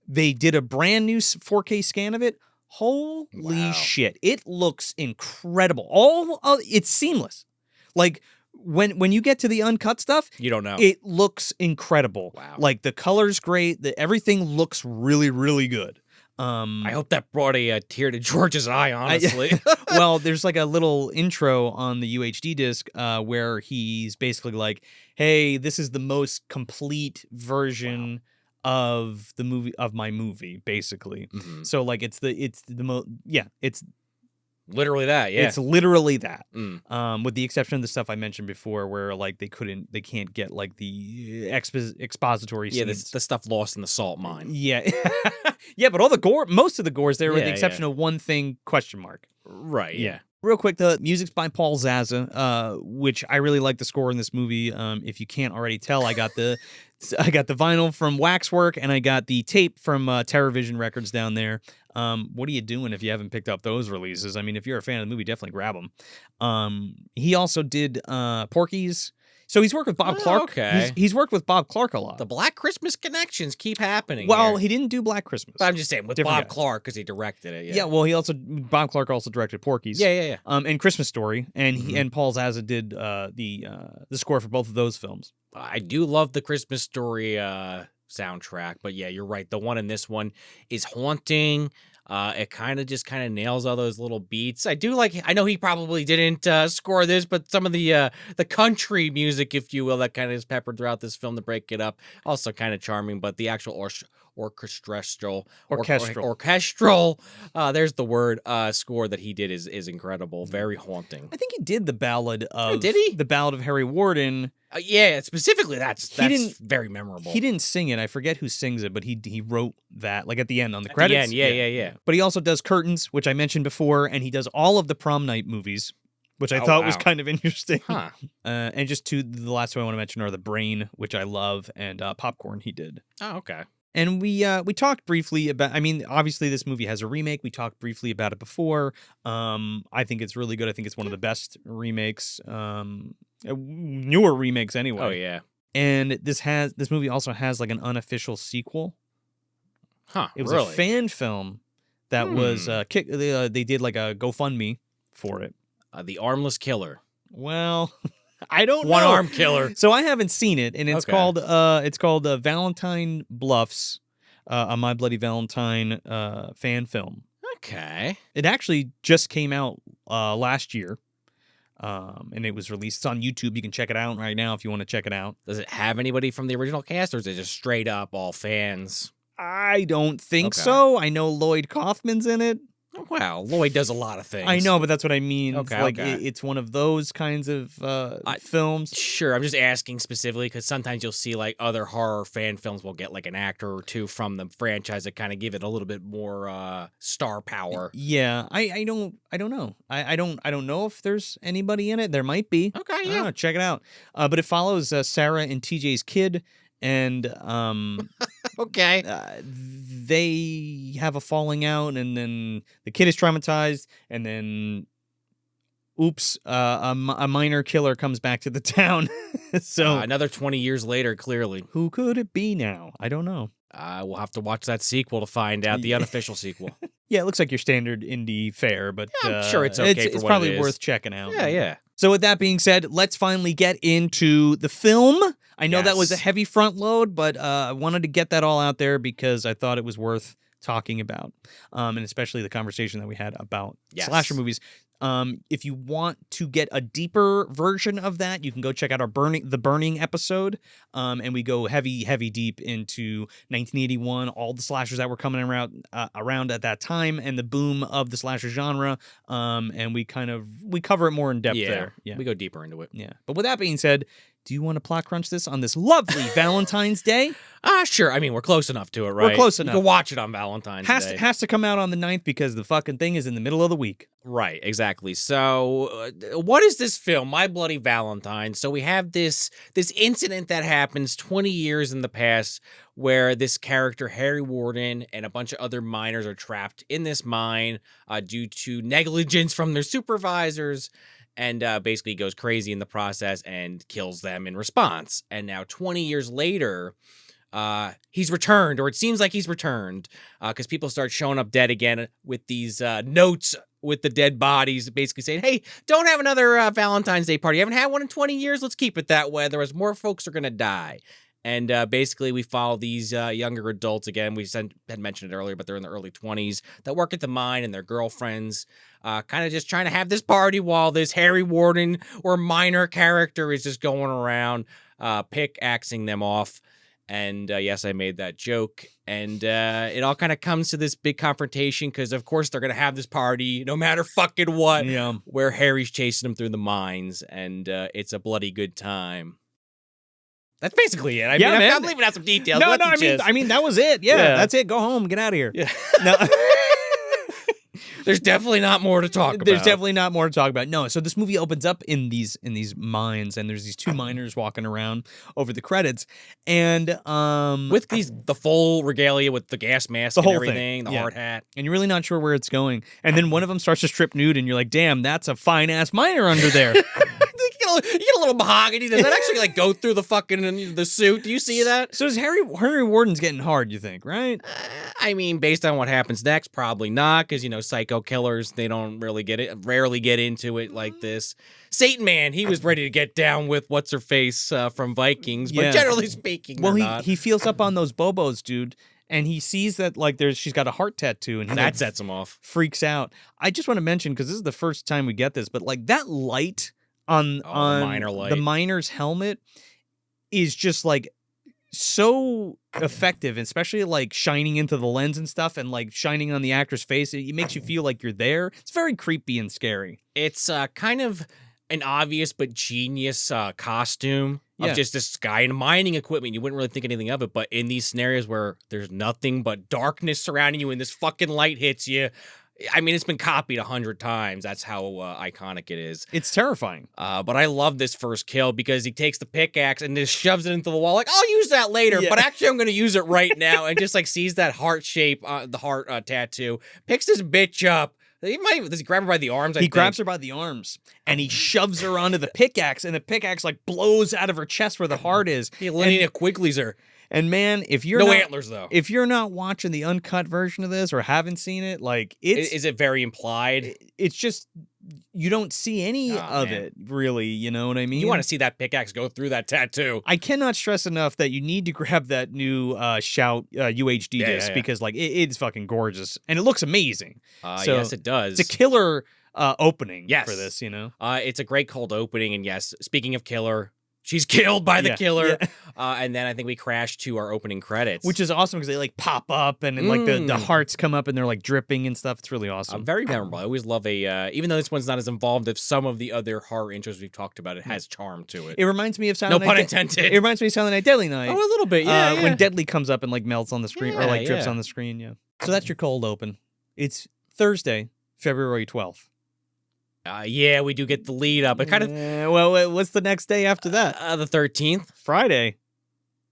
they did a brand new 4K scan of it. Holy shit. It looks incredible. It's seamless. Like when you get to the uncut stuff, you don't know. It looks incredible. Wow. Like the color's great, everything looks really, really good. I hope that brought a tear to George's eye, honestly. Well, there's like a little intro on the UHD disc where he's basically like, hey, this is the most complete version of the movie, of my movie, basically. Mm-hmm. So like it's literally that. Yeah, it's literally that. With the exception of the stuff I mentioned before, where like they can't get like the expository scenes. Yeah, the stuff lost in the salt mine. Yeah. Yeah, but all the gore, most of the gore's there with the exception of one thing, question mark. Right, yeah. Real quick, the music's by Paul Zaza, which I really like the score in this movie. If you can't already tell, I got the vinyl from Waxwork and I got the tape from TerrorVision Records down there. What are you doing if you haven't picked up those releases? I mean, if you're a fan of the movie, definitely grab them. He also did Porky's. So he's worked with Bob Clark. Okay. He's worked with Bob Clark a lot. The Black Christmas connections keep happening. Well, here. He didn't do Black Christmas. But I'm just saying with Bob Clark because he directed it. Yeah. Well, Bob Clark also directed Porky's. Yeah. And Christmas Story, and and Paul Zaza did the score for both of those films. I do love the Christmas Story soundtrack, but yeah, you're right. The one in this one is haunting. It kind of nails all those little beats. I know he probably didn't score this, but some of the country music, if you will, that kind of is peppered throughout this film to break it up, also kind of charming. But the actual orchestral, there's the word, score that he did is incredible, very haunting. I think he did the ballad of did he? The Ballad of Harry Warden. Yeah, specifically that's very memorable. He didn't sing it. I forget who sings it, but he wrote that like at the end on the credits. The end, yeah. But he also does Curtains, which I mentioned before, and he does all of the Prom Night movies, which I thought was kind of interesting. Huh. And just the last two I want to mention are The Brain, which I love, and Popcorn he did. Oh, okay. And we talked briefly about. I mean, obviously this movie has a remake. We talked briefly about it before. I think it's really good. I think it's one of the best remakes, newer remakes anyway. Oh yeah. And this movie also has like an unofficial sequel. Huh? It was really? a fan film that was they did like a GoFundMe for it. The Armless Killer. Well, I don't know. One-arm killer. So I haven't seen it, and it's Okay. called Valentine Bluffs, a My Bloody Valentine fan film. Okay. It actually just came out last year, and it was released. It's on YouTube. You can check it out right now if you want to check it out. Does it have anybody from the original cast, or is it just straight up all fans? I don't think Okay. so. I know Lloyd Kaufman's in it. Wow, Lloyd does a lot of things. I know, but that's what I mean. Okay, It's like okay. it's one of those kinds of films. Sure, I'm just asking specifically because sometimes you'll see like other horror fan films will get like an actor or two from the franchise that kind of give it a little bit more star power. Yeah, I don't know. I don't know if there's anybody in it. There might be. Okay, I yeah. don't know, check it out. But it follows Sarah and TJ's kid, and Okay. they have a falling out, and then the kid is traumatized, and then oops, a minor killer comes back to the town. So Another 20 years later, clearly. who could it be now? I don't know. We'll have to watch that sequel to find out, the unofficial sequel. Yeah, it looks like your standard indie fare, but Yeah, I'm sure it's okay for it's what probably it is. worth checking out. Yeah, yeah. So with that being said, let's finally get into the film. I know that was a Yes. heavy front load, but I wanted to get that all out there because I thought it was worth talking about, and especially the conversation that we had about slasher movies. If you want to get a deeper version of that, you can go check out our The Burning episode, and we go heavy deep into 1981, all the slashers that were coming around at that time, and the boom of the slasher genre. And we cover it more in depth there. Yeah, we go deeper into it. Yeah. But with that being said, do you want to plot crunch this on this lovely Valentine's Day? Sure. I mean, we're close enough to it, right? We're close enough. You can watch it on Valentine's Day. Has to come out on the 9th because the fucking thing is in the middle of the week. Right, exactly. So, what is this film, My Bloody Valentine? So we have this incident that happens 20 years in the past where this character, Harry Warden, and a bunch of other miners are trapped in this mine due to negligence from their supervisors, and basically goes crazy in the process and kills them in response. And now 20 years later, he's returned, or it seems like he's returned, because people start showing up dead again with these notes with the dead bodies, basically saying, hey, don't have another Valentine's Day party. You haven't had one in 20 years. Let's keep it that way. Otherwise, more folks are going to die. And basically, we follow these younger adults again. We had mentioned it earlier, but they're in the early 20s that work at the mine, and their girlfriends kind of just trying to have this party while this Harry Warden or minor character is just going around pickaxing them off. And yes, I made that joke. And it all kind of comes to this big confrontation because, of course, they're going to have this party no matter fucking what, where Harry's chasing them through the mines, and it's a bloody good time. That's basically it. I mean, I'm leaving out some details. I mean, that was it. Yeah, that's it. Go home. Get out of here. Yeah. No. There's definitely not more to talk about. There's definitely not more to talk about. No, so this movie opens up in these mines, and there's these two miners walking around over the credits, and with the full regalia with the gas mask, the whole and everything, thing. the hard hat, and you're really not sure where it's going. And then one of them starts to strip nude, and you're like, "Damn, that's a fine ass miner under there." You get a little mahogany. Does that actually like go through the fucking the suit? Do you see that? So is Harry Warden's getting hard? You think, right? I mean, based on what happens next, probably not, because psycho killers, they don't really rarely get into it like this. Satan Man, he was ready to get down with what's her face from Vikings, but generally speaking, well, he feels up on those bobos, dude. And he sees that she's got a heart tattoo, and that sets him off. Freaks out. I just want to mention, because this is the first time we get this, but that light on the miner's helmet is just so effective, especially shining into the lens and stuff, and shining on the actor's face. It makes you feel like you're there. It's very creepy and scary. It's kind of an obvious but genius costume of just this guy in mining equipment. You wouldn't really think anything of it, but in these scenarios where there's nothing but darkness surrounding you and this fucking light hits you, I mean, it's been copied 100 times. That's how iconic it is. It's terrifying. But I love this first kill because he takes the pickaxe and just shoves it into the wall. Like, I'll use that later, but actually I'm going to use it right now. And just like sees that heart shape, the heart tattoo, picks this bitch up. Does he grab her by the arms? He grabs her by the arms and he shoves her onto the pickaxe, and the pickaxe like blows out of her chest where the heart is. He Linnea Quigley's her. And man, if you're no not, antlers though, if you're not watching the uncut version of this or haven't seen it, like is it very implied? It's just you don't see any of it really. You know what I mean? You want to see that pickaxe go through that tattoo. I cannot stress enough that you need to grab that new Shout UHD disc because like it's fucking gorgeous and it looks amazing. So yes, it does. It's a killer opening for this. You know, it's a great cold opening, and yes, speaking of killer. She's killed by the killer. And then I think we crash to our opening credits. Which is awesome because they like pop up and like the hearts come up and they're like dripping and stuff. It's really awesome. Very memorable. I always love even though this one's not as involved as some of the other horror intros we've talked about, it has charm to it. It reminds me of Silent Night. No pun intended. It reminds me of Silent Night Deadly Night. Oh, a little bit, when Deadly comes up and like melts on the screen or like drips on the screen, So that's your cold open. It's Thursday, February 12th. We do get the lead up. It kind of. Well, what's the next day after that? The 13th. Friday.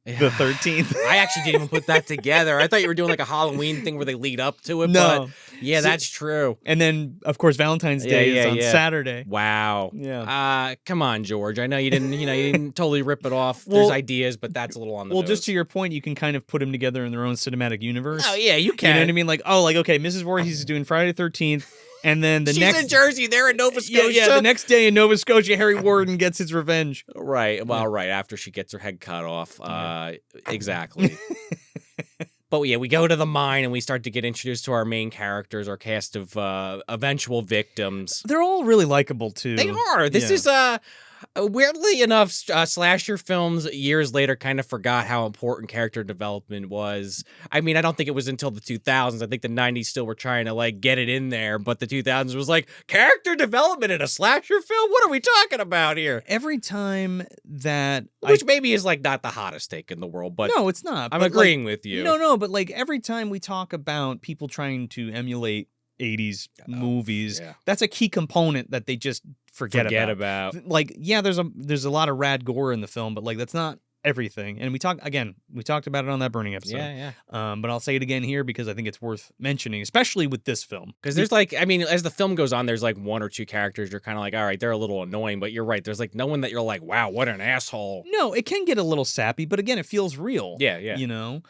The 13th. I actually didn't even put that together. I thought you were doing like a Halloween thing where they lead up to it. No. But that's true. And then, of course, Valentine's Day is on Saturday. Wow. Yeah. Come on, George. I know you didn't totally rip it off. There's ideas, but that's a little on the nose. Just to your point, you can kind of put them together in their own cinematic universe. Oh, yeah, you can. You know what I mean? Like, okay, Mrs. Voorhees is doing Friday the 13th. And then She's in Jersey, they're in Nova Scotia. Yeah, the next day in Nova Scotia, Harry Warden gets his revenge. Right. Well, right after she gets her head cut off. Exactly. But we go to the mine and we start to get introduced to our main characters, our cast of eventual victims. They're all really likable too. They are. This is weirdly enough, slasher films years later kind of forgot how important character development was. I mean, I don't think it was until the 2000s. I think the 90s still were trying to like get it in there, but the 2000s was like character development in a slasher film. What are we talking about here? Every time that, which maybe is like not the hottest take in the world, but no, it's not. I'm agreeing with you. No, but like every time we talk about people trying to emulate 80s movies, that's a key component that they just forget about. Like, there's a lot of rad gore in the film, but like that's not everything. And we talked about it on that Burning episode. But I'll say it again here because I think it's worth mentioning, especially with this film. Because there's like, I mean, as the film goes on, there's like one or two characters you're kind of like, all right, they're a little annoying, but you're right. There's like no one that you're like, wow, what an asshole. No, it can get a little sappy, but again, it feels real. Yeah. You know?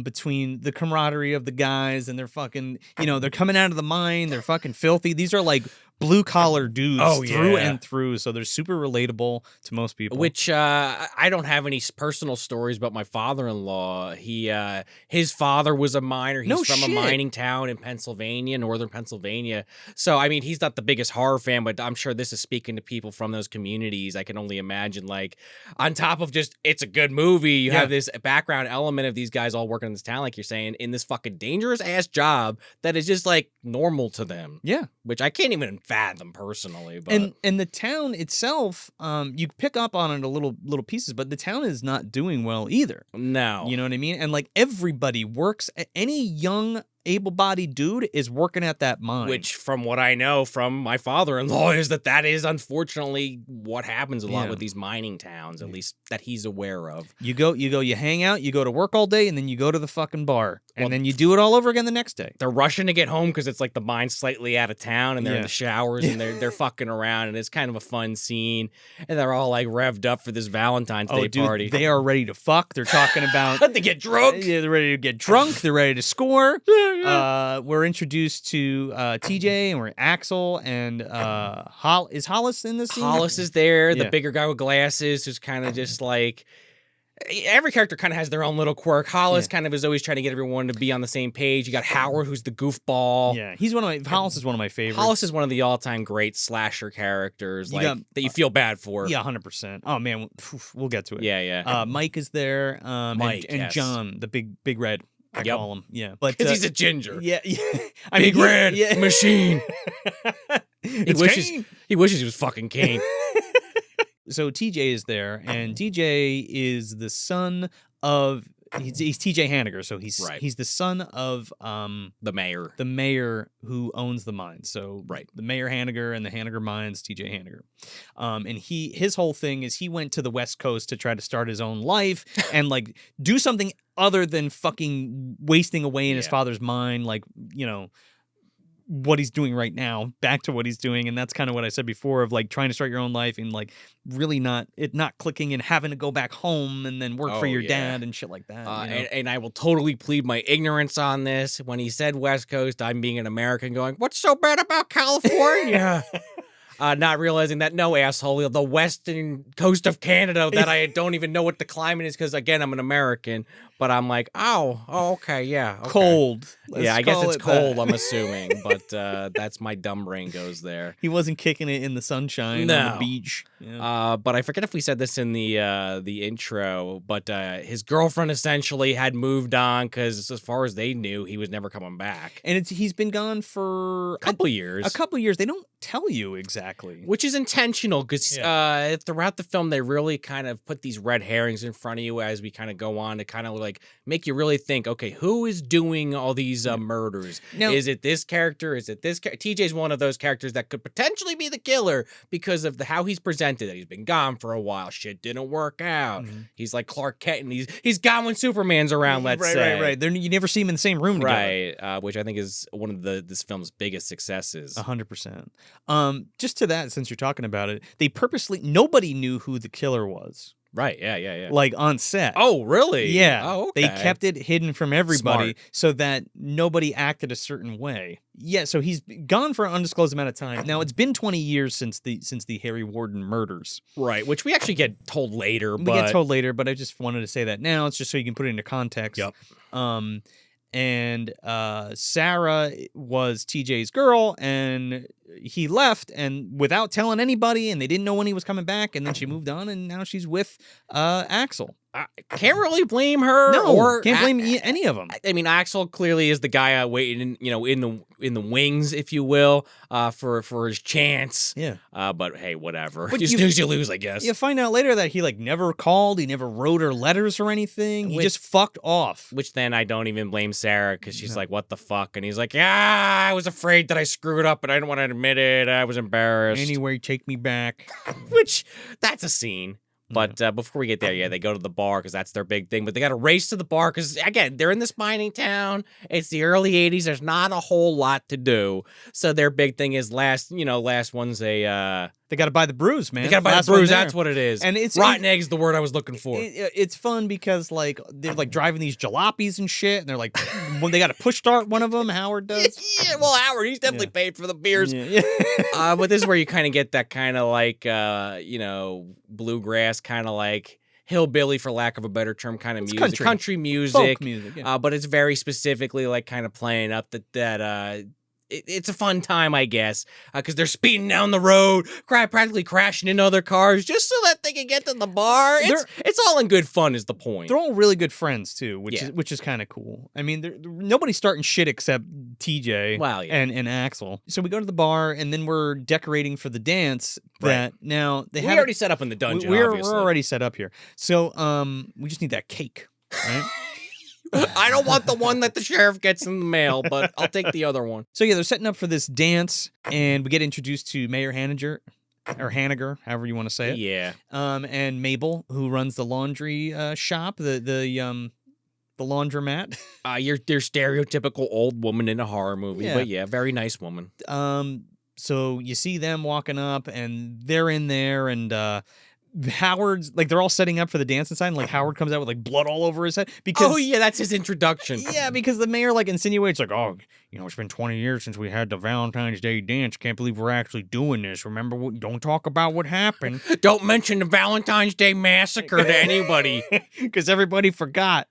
Between the camaraderie of the guys and they're fucking, they're coming out of the mine, they're fucking filthy. These are like blue collar dudes through and through. So they're super relatable to most people. Which I don't have any personal stories, but my father-in-law, his father was a miner. He's from a mining town in Pennsylvania, northern Pennsylvania. So, I mean, he's not the biggest horror fan, but I'm sure this is speaking to people from those communities. I can only imagine, like, on top of just, it's a good movie, you have this background element of these guys all working in this town, like you're saying, in this fucking dangerous-ass job that is just, like, normal to them. Yeah. Which I can't even fathom personally. But and the town itself, you pick up on it a little pieces, but the town is not doing well either. No. You know what I mean? And like everybody works, any young able-bodied dude is working at that mine. Which, from what I know from my father-in-law, is that is unfortunately what happens a lot with these mining towns, at least that he's aware of. You hang out, you go to work all day, and then you go to the fucking bar. And then you do it all over again the next day. They're rushing to get home because it's like the mine's slightly out of town, and they're in the showers, and they're fucking around, and it's kind of a fun scene. And they're all like revved up for this Valentine's Day party. They are ready to fuck. They're talking about they get drunk. Yeah, they're ready to get drunk. They're ready to score. We're introduced to TJ, and we're Axel, and is Hollis in this scene? Hollis is there, the bigger guy with glasses, who's kind of just like. Every character kind of has their own little quirk. Hollis kind of is always trying to get everyone to be on the same page. You got Howard, who's the goofball. Yeah, Hollis is one of my favorites. Hollis is one of the all-time great slasher characters that you feel bad for. Yeah, 100%. Oh, man, we'll get to it. Yeah. Mike is there. Mike, and John, the big red. I call him. Yeah. Because he's a ginger. Yeah. Big red machine. He wishes he was fucking Kane. So TJ is there, and TJ is the son of he's TJ Hanniger, so he's the son of the mayor who owns the mines. So the Mayor Hanniger and the Hanniger Mines, TJ Hanniger. And his whole thing is he went to the West Coast to try to start his own life and like do something other than fucking wasting away in his father's mine, like, you know, what he's doing right now, back to what he's doing. And that's kind of what I said before of like trying to start your own life and like really not clicking and having to go back home and then work for your dad and shit like that. You know? And I will totally plead my ignorance on this. When he said West Coast, I'm being an American going, what's so bad about California? Not realizing that, no, asshole, the western coast of Canada, that I don't even know what the climate is because, again, I'm an American. But I'm like, oh, okay, yeah. Okay. Cold. I guess it's cold, I'm assuming. But that's my dumb brain goes there. He wasn't kicking it in the sunshine on the beach. Yeah. But I forget if we said this in the intro, but his girlfriend essentially had moved on because as far as they knew, he was never coming back. And he's been gone for a couple years. A couple years. They don't tell you exactly. Which is intentional because throughout the film, they really kind of put these red herrings in front of you as we kind of go on to kind of like make you really think, okay, who is doing all these murders? Now, is it this character? Is it this character? TJ's one of those characters that could potentially be the killer because of how he's presented. That he's been gone for a while. Shit didn't work out. Mm-hmm. He's like Clark Kent, and he's gone when Superman's around. Let's say, right. You never see him in the same room together, right? Which I think is one of this film's biggest successes. 100%. Just to that, since you're talking about it, nobody knew who the killer was. Right, yeah. Like on set. Oh, really? Yeah. Oh, okay. They kept it hidden from everybody so that nobody acted a certain way. Yeah, so he's gone for an undisclosed amount of time. Now, it's been 20 years since the Harry Warden murders. Right, which we actually get told later. We get told later, but I just wanted to say that now. It's just so you can put it into context. Yep. And Sarah was TJ's girl, and he left and without telling anybody, and they didn't know when he was coming back, and then she moved on, and now she's with Axel. I can't really blame her. No, can't blame any of them. I mean, Axel clearly is the guy waiting, in the wings, if you will, for his chance. Yeah. But hey, whatever. But you snooze, you lose, I guess. You find out later that he like never called, he never wrote her letters or anything. He just fucked off. Which then I don't even blame Sarah because she's like, "What the fuck?" And he's like, "Yeah, I was afraid that I screwed up, but I didn't want to admit it. I was embarrassed. Anyway, take me back." Which that's a scene. But before we get there, they go to the bar because that's their big thing. But they got to race to the bar because, again, they're in this mining town. It's the early 80s. There's not a whole lot to do. So their big thing is last one's a... They got to buy the brews, man. They got to buy the brews. That's what it is. And it's rotten eggs is the word I was looking for. It's fun because like they're like driving these jalopies and shit, and they're like when they got to push start one of them. Howard does. Yeah, well, Howard, he's definitely paid for the beers. Yeah. But this is where you kind of get that kind of like bluegrass kind of like hillbilly, for lack of a better term, kind of music, country music, folk music. Yeah. But it's very specifically like kind of playing up that. It's a fun time, I guess, because they're speeding down the road, practically crashing into other cars just so that they can get to the bar. It's all in good fun, is the point. They're all really good friends too, which is kind of cool. I mean, nobody's starting shit except TJ and Axel. So we go to the bar, and then we're decorating for the dance. That now we already set up in the dungeon. We're already set up here, so we just need that cake, right? I don't want the one that the sheriff gets in the mail, but I'll take the other one. So yeah, they're setting up for this dance, and we get introduced to Mayor Hanniger, or Hanniger, however you want to say it. Yeah. And Mabel, who runs the laundry shop, the laundromat. Your stereotypical old woman in a horror movie, but yeah, very nice woman. So you see them walking up, and they're in there, and Howard's like they're all setting up for the dance inside, and like Howard comes out with like blood all over his head because that's his introduction. Yeah, because the mayor like insinuates like, oh, it's been 20 years since we had the Valentine's Day dance. Can't believe we're actually doing this. Remember, don't talk about what happened. Don't mention the Valentine's Day massacre to anybody because everybody forgot.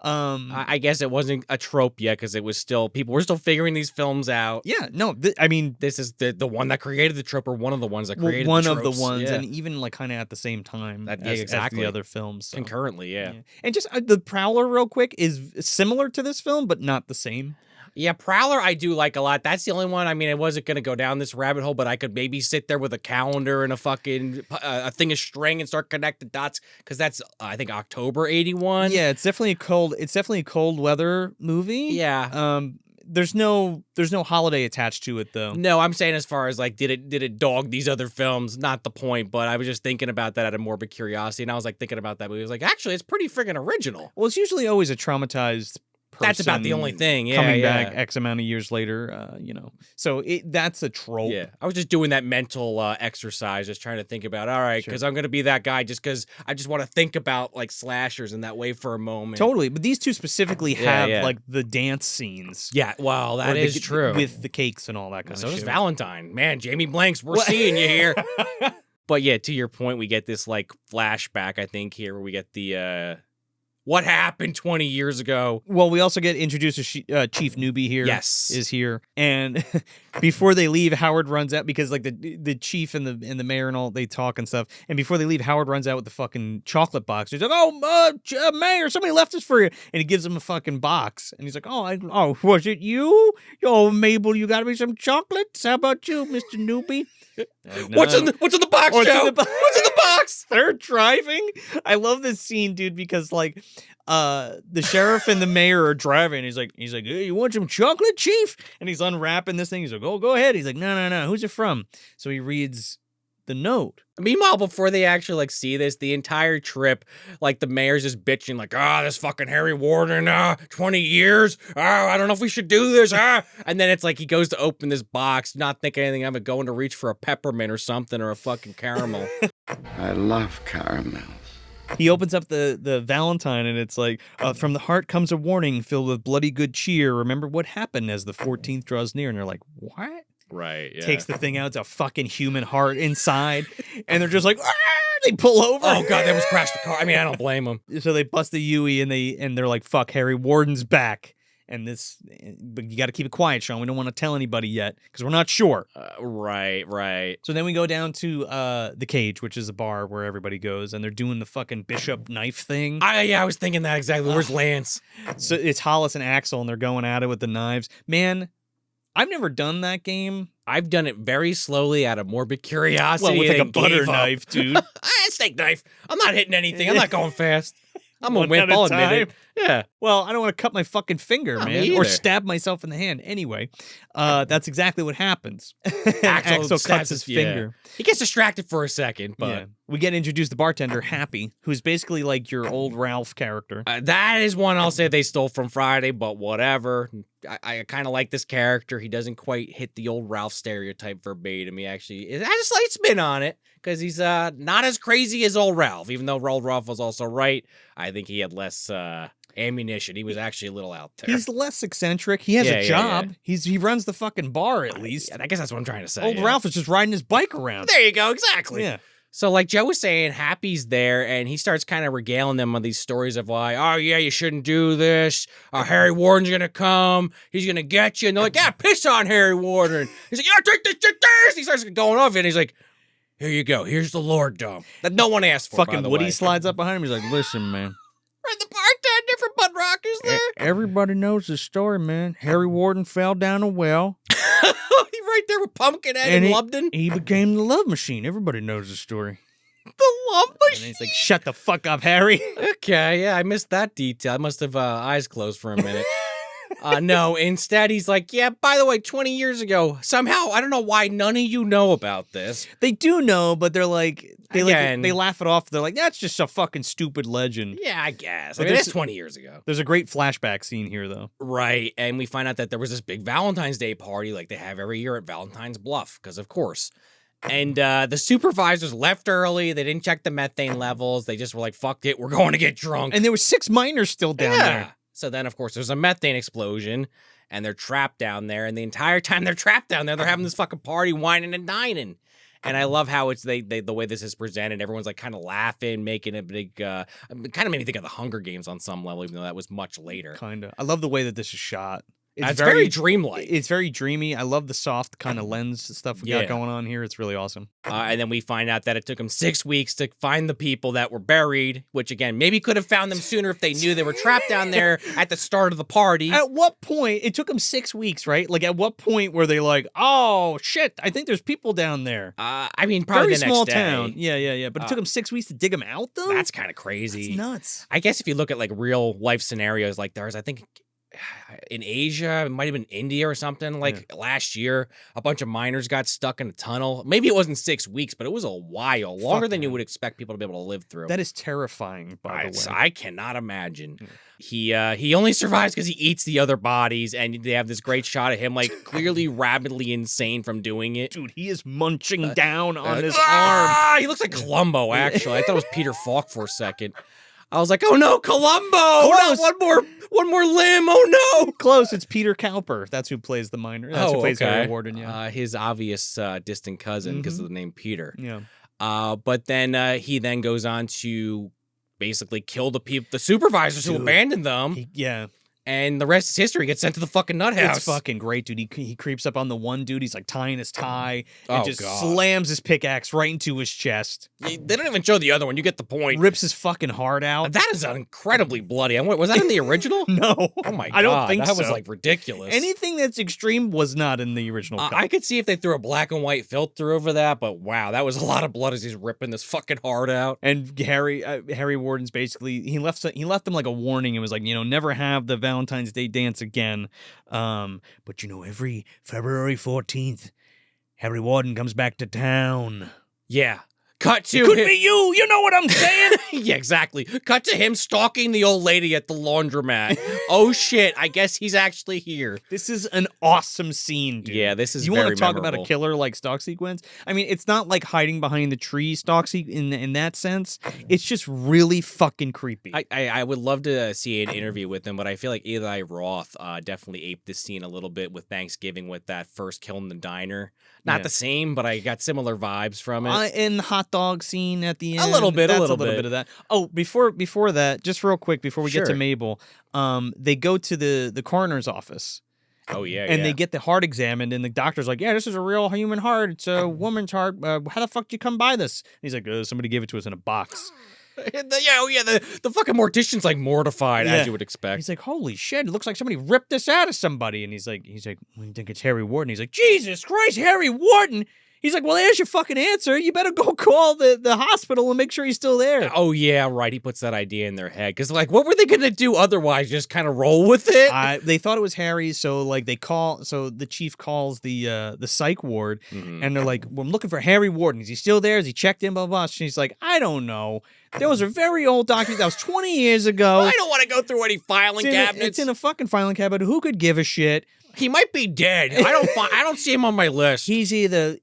I guess it wasn't a trope yet because it was still people were still figuring these films out. Yeah, no, I mean, this is the one that created the trope, or one of the ones that created one the of the tropes. ones, and even like kind of at the same time as the other films, so. Concurrently, yeah. And just the Prowler, real quick, is similar to this film, but not the same. Yeah, Prowler I do like a lot. That's the only one. I mean, I wasn't going to go down this rabbit hole, but I could maybe sit there with a calendar and a fucking a thing of string and start connecting dots because that's I think October 81. Yeah, it's definitely a cold weather movie. Yeah. There's no holiday attached to it though. No, I'm saying as far as like did it dog these other films? Not the point, but I was just thinking about that out of morbid curiosity, and I was like thinking about that movie. I was like, actually, it's pretty friggin' original. Well, it's usually always a traumatized person. That's about the only thing. Yeah, coming back X amount of years later, So that's a trope. Yeah, I was just doing that mental exercise, just trying to think about, all right, because I'm going to be that guy just because I just want to think about like slashers in that way for a moment. Totally, but these two specifically have like the dance scenes. Yeah, well, that is true. With the cakes and all that kind of shit. So does Valentine. Man, Jamie Blanks, we're seeing you here. But yeah, to your point, we get this like flashback, I think, here where we get the... what happened 20 years ago? Well, we also get introduced to Chief Newbie here. Yes. Is here. And before they leave, Howard runs out because like the chief and the mayor and all, they talk and stuff. And before they leave, Howard runs out with the fucking chocolate box. He's like, oh, mayor, somebody left this for you. And he gives him a fucking box. And he's like, oh, was it you? Oh, Mabel, you got me some chocolates? How about you, Mr. Newbie? Like, no. What's in the box, Joe? What's in the box? They're driving. I love this scene, dude, because like the sheriff and the mayor are driving. He's like, hey, you want some chocolate, Chief? And he's unwrapping this thing. He's like, oh, go ahead. He's like, no. Who's it from? So he reads the note. Meanwhile, before they actually like see this, the entire trip, like the mayor's just bitching, like, this fucking Harry Warden, 20 years, I don't know if we should do this, and then it's like he goes to open this box, not thinking anything of it, going to reach for a peppermint or something or a fucking caramel. I love caramels. He opens up the Valentine and it's like, from the heart comes a warning filled with bloody good cheer. Remember what happened as the 14th draws near. And they're like, what? Right, yeah. Takes the thing out. It's a fucking human heart inside. And they're just like, they pull over. Oh, God, they almost crashed the car. I mean, I don't blame them. So they bust the Yui and they're like, fuck, Harry Warden's back. And but you got to keep it quiet, Sean. We don't want to tell anybody yet because we're not sure. Right. So then we go down to the Cage, which is a bar where everybody goes, and they're doing the fucking bishop knife thing. I was thinking that exactly. Where's Lance? So it's Hollis and Axel, and they're going at it with the knives. Man, I've never done that game. I've done it very slowly out of morbid curiosity. Well, with like a butter knife, dude. Steak knife. I'm not hitting anything. I'm not going fast. I'm a wimp, I'll admit it. Yeah. Well, I don't want to cut my fucking finger, man. Or stab myself in the hand. Anyway, that's exactly what happens. Axel cuts his finger. He gets distracted for a second, but... We get introduced to the bartender, Happy, who's basically like your old Ralph character. That is one I'll say they stole from Friday, but whatever. I kind of like this character. He doesn't quite hit the old Ralph stereotype verbatim. He actually has a slight spin on it because he's not as crazy as old Ralph, even though old Ralph was also right. I think he had less ammunition. He was actually a little out there. He's less eccentric. He has a job. Yeah. He runs the fucking bar at least. I guess that's what I'm trying to say. Old Ralph is just riding his bike around. There you go. Exactly. Yeah. So like Joe was saying, Happy's there, and he starts kind of regaling them on these stories of why, oh, yeah, you shouldn't do this. Harry Warden's going to come. He's going to get you. And they're like, yeah, piss on Harry Warden. He's like, yeah, take this. He starts going off, and he's like, here you go. Here's the Lord Dome that no one asked for, fucking Woody slides up behind him. He's like, listen, man. Right, the bartender from Bud Rock is there. Everybody knows the story, man. Harry Warden fell down a well. He right there with Pumpkinhead and Lubden. He became the love machine. Everybody knows the story. The love machine? And he's like, shut the fuck up, Harry. Okay, yeah, I missed that detail. I must have eyes closed for a minute. No, instead he's like, yeah, by the way, 20 years ago, somehow, I don't know why none of you know about this. They do know, but they're like, they laugh it off. They're like, that's just a fucking stupid legend. Yeah, I guess. I mean, that's 20 years ago. There's a great flashback scene here, though. Right, and we find out that there was this big Valentine's Day party like they have every year at Valentine's Bluff, because of course. And the supervisors left early. They didn't check the methane levels. They just were like, fuck it, we're going to get drunk. And there were 6 miners still down there. So then, of course, there's a methane explosion, and they're trapped down there. And the entire time they're trapped down there, they're having this fucking party, whining and dining. And I love how it's the way this is presented. Everyone's like kind of laughing, making a big, kind of made me think of the Hunger Games on some level, even though that was much later. Kind of. I love the way that this is shot. It's very dreamlike. It's very dreamy. I love the soft kind of lens stuff we got going on here. It's really awesome. And then we find out that it took him 6 weeks to find the people that were buried, which again, maybe could have found them sooner if they knew they were trapped down there at the start of the party. At what point, it took them 6 weeks, right? Like at what point were they like, oh shit, I think there's people down there. I mean, probably very the small next day. town. Yeah. But it took them 6 weeks to dig them out though? That's kind of crazy. That's nuts. I guess if you look at like real life scenarios like there's, I think in Asia, it might have been India or something, like last year, a bunch of miners got stuck in a tunnel. Maybe it wasn't 6 weeks, but it was a while, longer than you would expect people to be able to live through. That is terrifying, by the way. I cannot imagine. He only survives because he eats the other bodies, and they have this great shot of him, like, clearly rabidly insane from doing it. Dude, he is munching down on his arm. He looks like Columbo, actually. I thought it was Peter Falk for a second. I was like, oh no, Columbo! Oh, no, one more limb, oh no! Close, it's Peter Cowper. That's who plays the miner. That's who plays Harry Warden, his obvious distant cousin because of the name Peter. Yeah. But then he then goes on to basically kill the supervisors who abandoned them. And the rest is history. He gets sent to the fucking nut house. It's fucking great, dude. He creeps up on the one dude. He's like tying his tie and just slams his pickaxe right into his chest. They don't even show the other one. You get the point. Rips his fucking heart out. That is incredibly bloody. Was that in the original? No. Oh my god. I don't think that was like ridiculous. Anything that's extreme was not in the original cut. I could see if they threw a black and white filter over that, but wow, that was a lot of blood as he's ripping this fucking heart out. And Harry Warden's basically he left them like a warning. It was like, never have the Valentine's Day dance again. But every February 14th, Harry Warden comes back to town. Yeah. Cut to Could be you. You know what I'm saying? Yeah, exactly. Cut to him stalking the old lady at the laundromat. Oh shit! I guess he's actually here. This is an awesome scene, dude. Yeah, this is. You want to talk about a killer like stalk sequence? I mean, it's not like hiding behind the tree stalk in that sense. It's just really fucking creepy. I would love to see an interview with him, but I feel like Eli Roth definitely aped this scene a little bit with Thanksgiving with that first kill in the diner. Not the same, but I got similar vibes from it. In the hot dog scene at the end. A little bit of that. Oh, before that, just real quick, before we get to Mabel, they go to the coroner's office. Oh, yeah, and they get the heart examined, and the doctor's like, yeah, this is a real human heart. It's a woman's heart. How the fuck did you come by this? And he's like, somebody gave it to us in a box. The fucking mortician's like mortified, as you would expect. He's like, holy shit, it looks like somebody ripped this out of somebody. And he's like, well, you think it's Harry Warden? He's like, Jesus Christ, Harry Warden? He's like, well, there's your fucking answer. You better go call the hospital and make sure he's still there. Oh, yeah, right. He puts that idea in their head. Because, like, what were they going to do otherwise? Just kind of roll with it? They thought it was Harry, so, like, so the chief calls the psych ward, and they're like, well, I'm looking for Harry Warden. Is he still there? Is he checked in? Blah, blah, blah. And she's like, I don't know. There was a very old document that was 20 years ago. I don't want to go through any filing cabinets. It's in a fucking filing cabinet. Who could give a shit? He might be dead. I don't see him on my list. He's either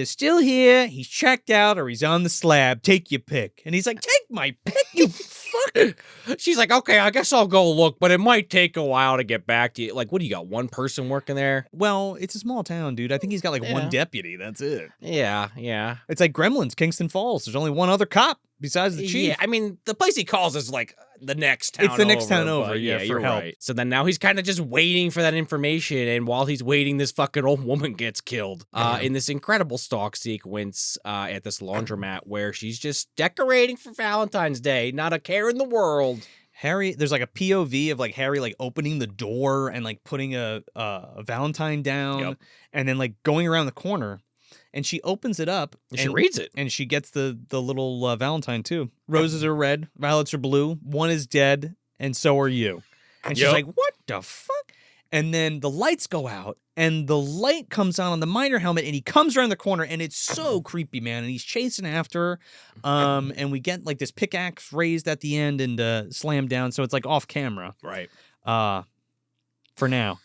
still here, he's checked out, or he's on the slab. Take your pick. And he's like, take my pick, you fuck. She's like, okay, I guess I'll go look, but it might take a while to get back to you. Like, what do you got? One person working there? Well, it's a small town, dude. I think he's got like one deputy. That's it. Yeah. It's like Gremlins, Kingston Falls. There's only one other cop besides the chief. Yeah, I mean, the place he calls is like the next town over. It's the next town over, for you're help. Right. So then now he's kind of just waiting for that information, and while he's waiting, this fucking old woman gets killed in this incredible stalk sequence at this laundromat where she's just decorating for Valentine's Day, not a care in the world. Harry, there's like a POV of like Harry like opening the door and like putting a Valentine down and then like going around the corner. And she opens it up. And she reads it. And she gets the little Valentine, too. Roses are red. Violets are blue. One is dead. And so are you. And she's like, what the fuck? And then the lights go out. And the light comes on the miner helmet. And he comes around the corner. And it's so creepy, man. And he's chasing after her. And we get like this pickaxe raised at the end and slammed down. So it's like off camera. Right. For now.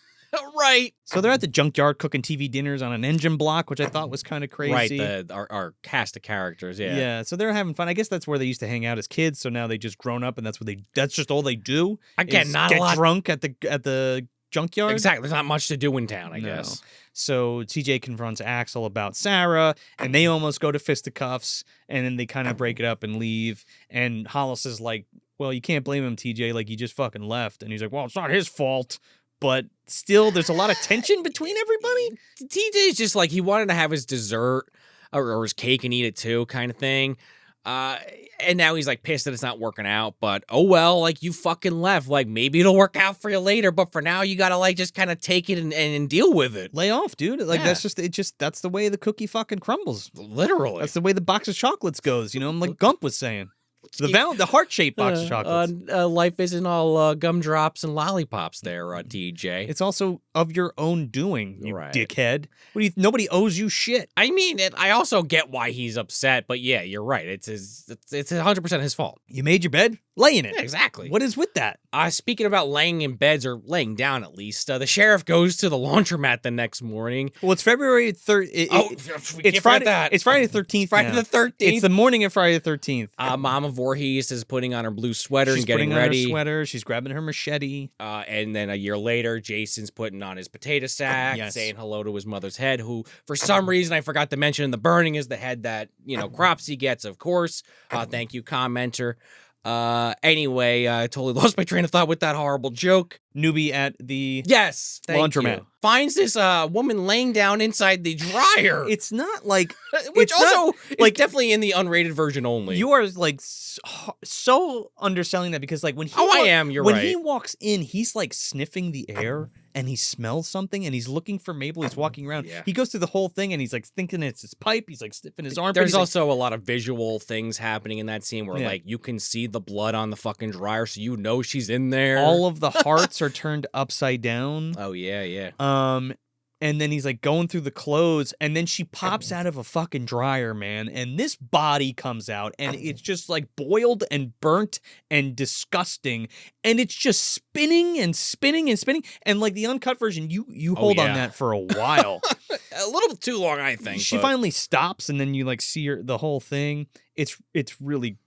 Right. So they're at the junkyard cooking TV dinners on an engine block, which I thought was kind of crazy. Right, our cast of characters, yeah. Yeah, so they're having fun. I guess that's where they used to hang out as kids, so now they just grown up and that's just all they do. Again, not a lot. Get drunk at the junkyard. Exactly. There's not much to do in town, I guess. So TJ confronts Axel about Sarah, and they almost go to fisticuffs, and then they kind of break it up and leave. And Hollis is like, well, you can't blame him, TJ. Like, he just fucking left. And he's like, well, it's not his fault. but still, there's a lot of tension between everybody. TJ's just like, he wanted to have his dessert or his cake and eat it too, kind of thing. And now he's like pissed that it's not working out, but oh well, like you fucking left. Like maybe it'll work out for you later, but for now you gotta like just kind of take it and deal with it. Lay off, dude. Like that's the way the cookie fucking crumbles. Literally. That's the way the box of chocolates goes, like Gump was saying. The heart-shaped box of chocolates. Life isn't all gumdrops and lollipops there, TJ. It's also of your own doing, you right. dickhead. Nobody owes you shit. I mean, I also get why he's upset, but yeah, you're right. It's 100% his fault. You made your bed? Lay in it. Yeah, exactly. What is with that? Speaking about laying in beds, or laying down at least, the sheriff goes to the laundramat the next morning. Well, it's February 3rd. It's Friday. It's Friday the 13th. Friday the 13th. It's the morning of Friday the 13th. Mama Voorhees is putting on her blue sweater and getting ready. ready. She's putting on her sweater. She's grabbing her machete. And then a year later, Jason's putting on his potato sack, saying hello to his mother's head, who, for some reason, I forgot to mention in the burning, is the head that, Cropsy gets, of course. Thank you, commenter. Anyway, I totally lost my train of thought with that horrible joke. Newbie at the laundromat finds this woman laying down inside the dryer. It's not like, which also is definitely in the unrated version only. You are like so underselling that, because like when he when he walks in, he's like sniffing the air and he smells something and he's looking for Mabel. He's walking around. Yeah. He goes through the whole thing and he's like thinking it's his pipe. He's like sniffing his armpit. There's also a lot of visual things happening in that scene where like you can see the blood on the fucking dryer, so she's in there. All of the hearts are turned upside down. Oh yeah. And then he's like going through the clothes, and then she pops out of a fucking dryer, man, and this body comes out, and it's just like boiled and burnt and disgusting, and it's just spinning and spinning and spinning, and like the uncut version, you hold on that for a while. A little bit too long, I think. She finally stops, and then you like see the whole thing. It's really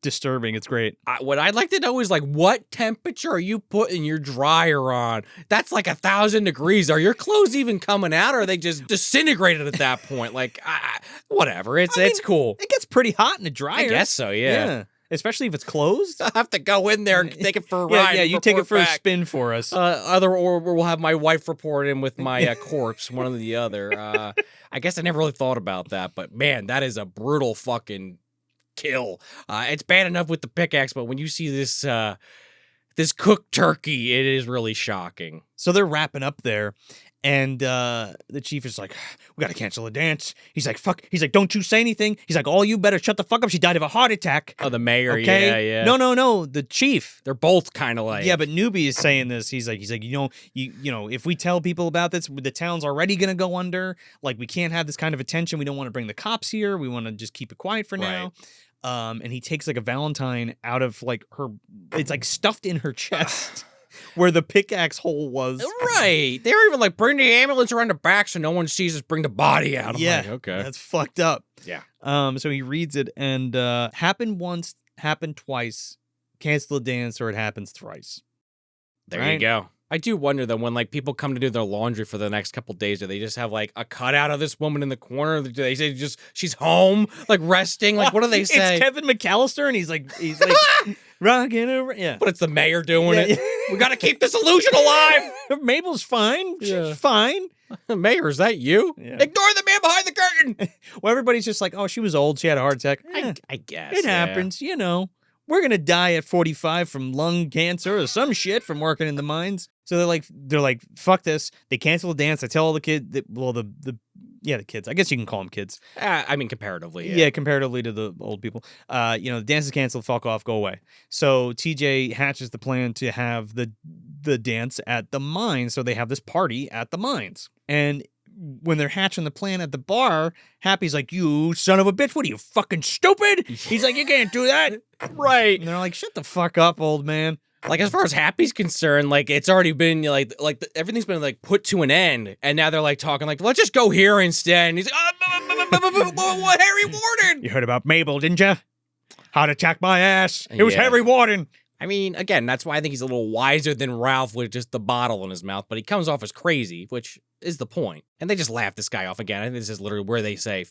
disturbing. It's great. What I'd like to know is like, what temperature are you putting your dryer on? That's like 1,000 degrees. Are your clothes even coming out, or are they just disintegrated at that point? Like, whatever. It's cool. It gets pretty hot in the dryer. I guess so. Yeah. Especially if it's closed. I'll have to go in there and take it for a ride. Yeah, you take it for a spin for us. Or we'll have my wife report in with my corpse, one or the other. I guess I never really thought about that, but man, that is a brutal fucking kill. It's bad enough with the pickaxe, but when you see this this cooked turkey, it is really shocking. So they're wrapping up there, and the chief is like, "We gotta cancel the dance." He's like, "Fuck." He's like, "Don't you say anything." He's like, "All you better shut the fuck up. She died of a heart attack." Oh, the mayor. Okay? Yeah. No. The chief. They're both kind of like. Yeah, but Newbie is saying this. He's like, you know, if we tell people about this, the town's already gonna go under. Like, we can't have this kind of attention. We don't want to bring the cops here. We want to just keep it quiet for now. And he takes like a Valentine out of like her. It's like stuffed in her chest. Where the pickaxe hole was. Right. They were even like, bring the ambulance around the back so no one sees us bring the body out. I'm like, okay. That's fucked up. Yeah. So he reads it, and happened once, happened twice, cancel the dance, or it happens thrice. There you go. I do wonder though, when like people come to do their laundry for the next couple days, do they just have like a cutout of this woman in the corner? Do they say just she's home, like resting? Like, what do they say? It's Kevin McAllister, and he's like rocking around. Yeah, but it's the mayor doing it. We got to keep this illusion alive. Mabel's fine. She's fine. Mayor, is that you? Yeah. Ignore the man behind the curtain. Well, everybody's just like, oh, she was old. She had a heart attack. I guess it happens. You know, we're gonna die at 45 from lung cancer or some shit from working in the mines. So they're like, fuck this. They cancel the dance. I tell all the kids that, well, the kids. I guess you can call them kids. I mean, comparatively. Yeah, comparatively to the old people. The dance is canceled. Fuck off. Go away. So TJ hatches the plan to have the dance at the mines. So they have this party at the mines. And when they're hatching the plan at the bar, Happy's like, you son of a bitch. What are you, fucking stupid? He's like, you can't do that. Right. And they're like, shut the fuck up, old man. Like, as far as Happy's concerned, like, it's already been, everything's been, like, put to an end. And now they're, like, talking, like, let's just go here instead. And he's like, what, Harry Warden? You heard about Mabel, didn't you? Heart attack my ass. It was Harry Warden. I mean, again, that's why I think he's a little wiser than Ralph with just the bottle in his mouth. But he comes off as crazy, which is the point. And they just laugh this guy off again. I think this is literally where they say,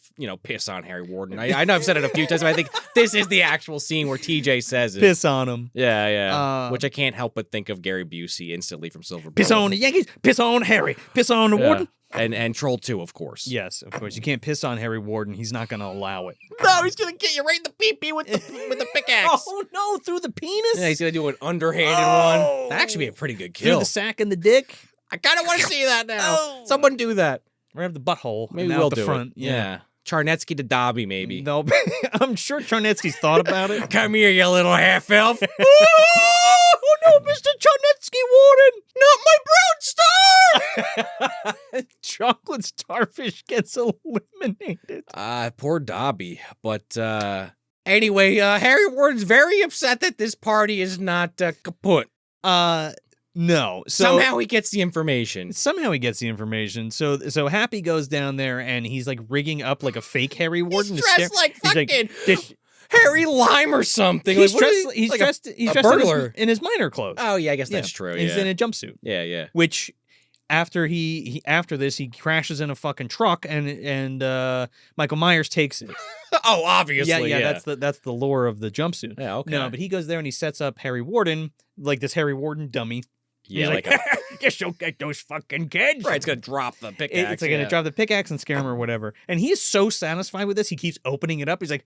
piss on Harry Warden. I know I've said it a few times, but I think this is the actual scene where TJ says it. Piss on him. Yeah. Which I can't help but think of Gary Busey instantly from Silver Bullet. Piss on the Yankees. Piss on Harry. Piss on the Warden. And Troll 2, of course. Yes, of course. You can't piss on Harry Warden. He's not going to allow it. No, he's going to get you right in the pee-pee with the pickaxe. Oh, no, through the penis? Yeah, he's going to do an underhanded one. That'd actually be a pretty good kill. Through the sack and the dick? I kind of want to see that now. Someone do that. Or have the butthole. Maybe and we'll out the do front. it. Yeah. Charnetsky to Dobby, maybe. No, I'm sure Charnetsky's thought about it. Come here, you little half-elf. Oh, no, Mr. Charnetsky Warden! Not my brown star! Chocolate starfish gets eliminated. Poor Dobby. But anyway, Harry Warden's very upset that this party is not kaput. No. So somehow he gets the information. So Happy goes down there and he's like rigging up like a fake Harry Warden. He's dressed like fucking like, Harry Lime or something. He's like, dressed. He's like dressed. He's dressed in his minor clothes. Oh yeah, I guess that's true. He's in a jumpsuit. Yeah. Which after after this he crashes in a fucking truck and Michael Myers takes it. Oh, obviously. Yeah. That's the lore of the jumpsuit. Yeah. Okay. No, but he goes there and he sets up Harry Warden like this Harry Warden dummy. Yeah, like guess you'll get those fucking kids. Right, it's gonna drop the pickaxe. It's like gonna drop the pickaxe and scare him or whatever. And he is so satisfied with this, he keeps opening it up. He's like,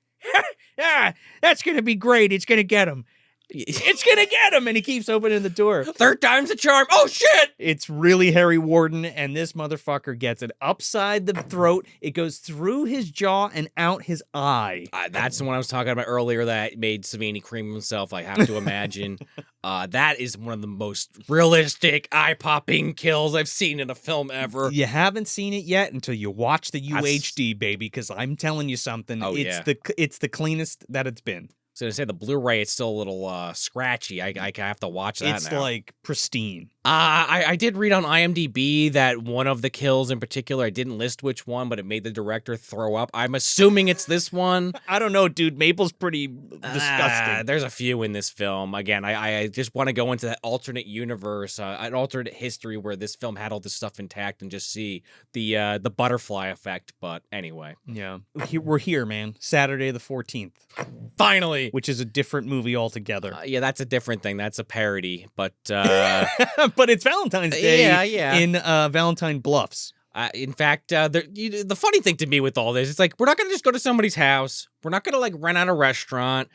yeah, that's gonna be great. It's gonna get him. It's gonna get him, and he keeps opening the door. Third time's a charm. Oh shit! It's really Harry Warden, and this motherfucker gets it upside the throat. It goes through his jaw and out his eye. That's the one I was talking about earlier that made Savini cream himself. I have to imagine. That is one of the most realistic, eye-popping kills I've seen in a film ever. You haven't seen it yet until you watch the UHD, baby, because I'm telling you something. It's the cleanest that it's been. I was going to say, the Blu-ray, it's still a little scratchy. I have to watch that now. It's like pristine. I did read on IMDb that one of the kills in particular, I didn't list which one, but it made the director throw up. I'm assuming it's this one. I don't know, dude. Maple's pretty disgusting. There's a few in this film. Again, I just want to go into that alternate universe, an alternate history where this film had all this stuff intact and just see the butterfly effect. But anyway. Yeah. We're here, man. Saturday the 14th. Finally. Which is a different movie altogether. Yeah, that's a different thing. That's a parody. But but it's Valentine's Day yeah. in Valentine Bluffs. In fact, the funny thing to me with all this, it's like, we're not going to just go to somebody's house. We're not going to like rent out a restaurant.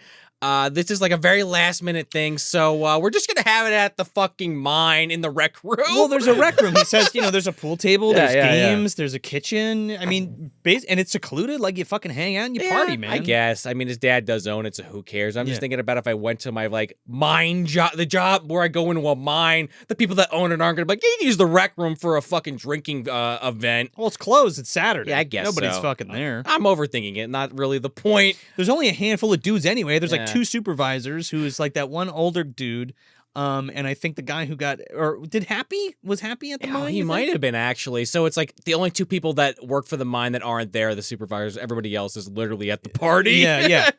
This is like a very last minute thing, so we're just gonna have it at the fucking mine in the rec room. Well, there's a rec room. He says, there's a pool table, there's games, there's a kitchen. I mean, and it's secluded. Like you fucking hang out and you party, man. I guess. I mean, his dad does own it, so who cares? I'm just thinking about if I went to my like mine job, the job where I go into a mine. The people that own it aren't gonna be like, you can use the rec room for a fucking drinking event. Well, it's closed. It's Saturday. Yeah, I guess nobody's so. fucking there. I'm overthinking it. Not really the point. There's only a handful of dudes anyway. There's like two supervisors who is like that one older dude. And I think the guy who was Happy at the mine? He might have been actually. So it's like the only two people that work for the mine that aren't there, the supervisors. Everybody else is literally at the party. Yeah.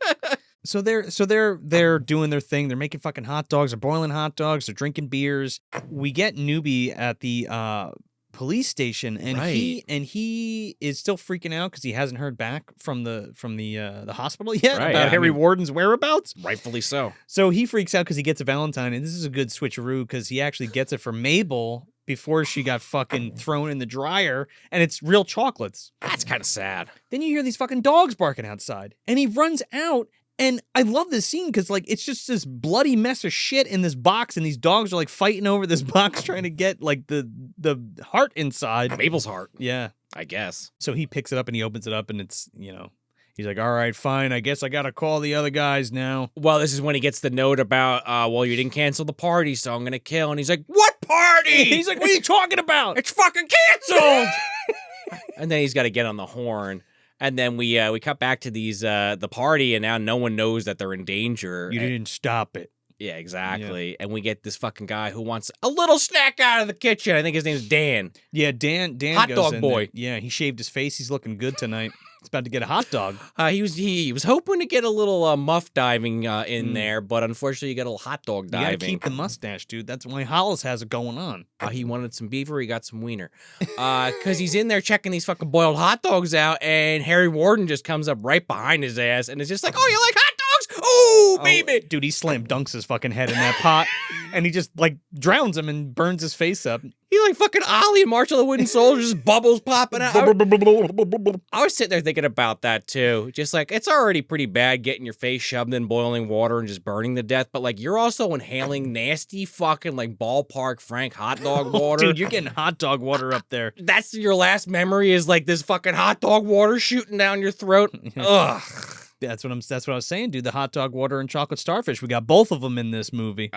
So they're doing their thing. They're making fucking hot dogs. They're boiling hot dogs. They're drinking beers. We get Newbie at the police station, and he is still freaking out because he hasn't heard back from the hospital yet about Harry Warden's whereabouts. Rightfully so. So he freaks out because he gets a Valentine, and this is a good switcheroo because he actually gets it from Mabel before she got fucking thrown in the dryer, and it's real chocolates. That's kind of sad. Then you hear these fucking dogs barking outside, and he runs out. And I love this scene because, like, it's just this bloody mess of shit in this box, and these dogs are, like, fighting over this box trying to get, like, the heart inside. Mabel's heart. Yeah. I guess. So he picks it up and he opens it up, and it's, he's like, all right, fine, I guess I gotta call the other guys now. Well, this is when he gets the note about, well, you didn't cancel the party, so I'm gonna kill. And he's like, what party? He's like, what are you talking about? It's fucking canceled! And then he's got to get on the horn. And then we cut back to the party, and now no one knows that they're in danger. You didn't stop it. Yeah, exactly. Yeah. And we get this fucking guy who wants a little snack out of the kitchen. I think his name's Dan. Yeah, Dan Hot goes dog in boy. There. Yeah, he shaved his face. He's looking good tonight. He's about to get a hot dog. He was hoping to get a little muff diving in there, but unfortunately, he got a little hot dog diving. You gotta keep the mustache, dude. That's why Hollis has it going on. He wanted some beaver. He got some wiener. Because he's in there checking these fucking boiled hot dogs out, and Harry Warden just comes up right behind his ass, and is just like, "Oh, you like hot dogs? Oh, baby!" Dude, he slam dunks his fucking head in that pot, and he just like drowns him and burns his face up. He like fucking Ollie and March of the Wooden Soldier, just bubbles popping out. I was sitting there thinking about that too. Just like, it's already pretty bad getting your face shoved in boiling water and just burning to death, but like you're also inhaling nasty fucking like ballpark Frank hot dog water. Dude, you're getting hot dog water up there. That's your last memory is like this fucking hot dog water shooting down your throat. Ugh. That's what I was saying, dude. The hot dog water and chocolate starfish. We got both of them in this movie.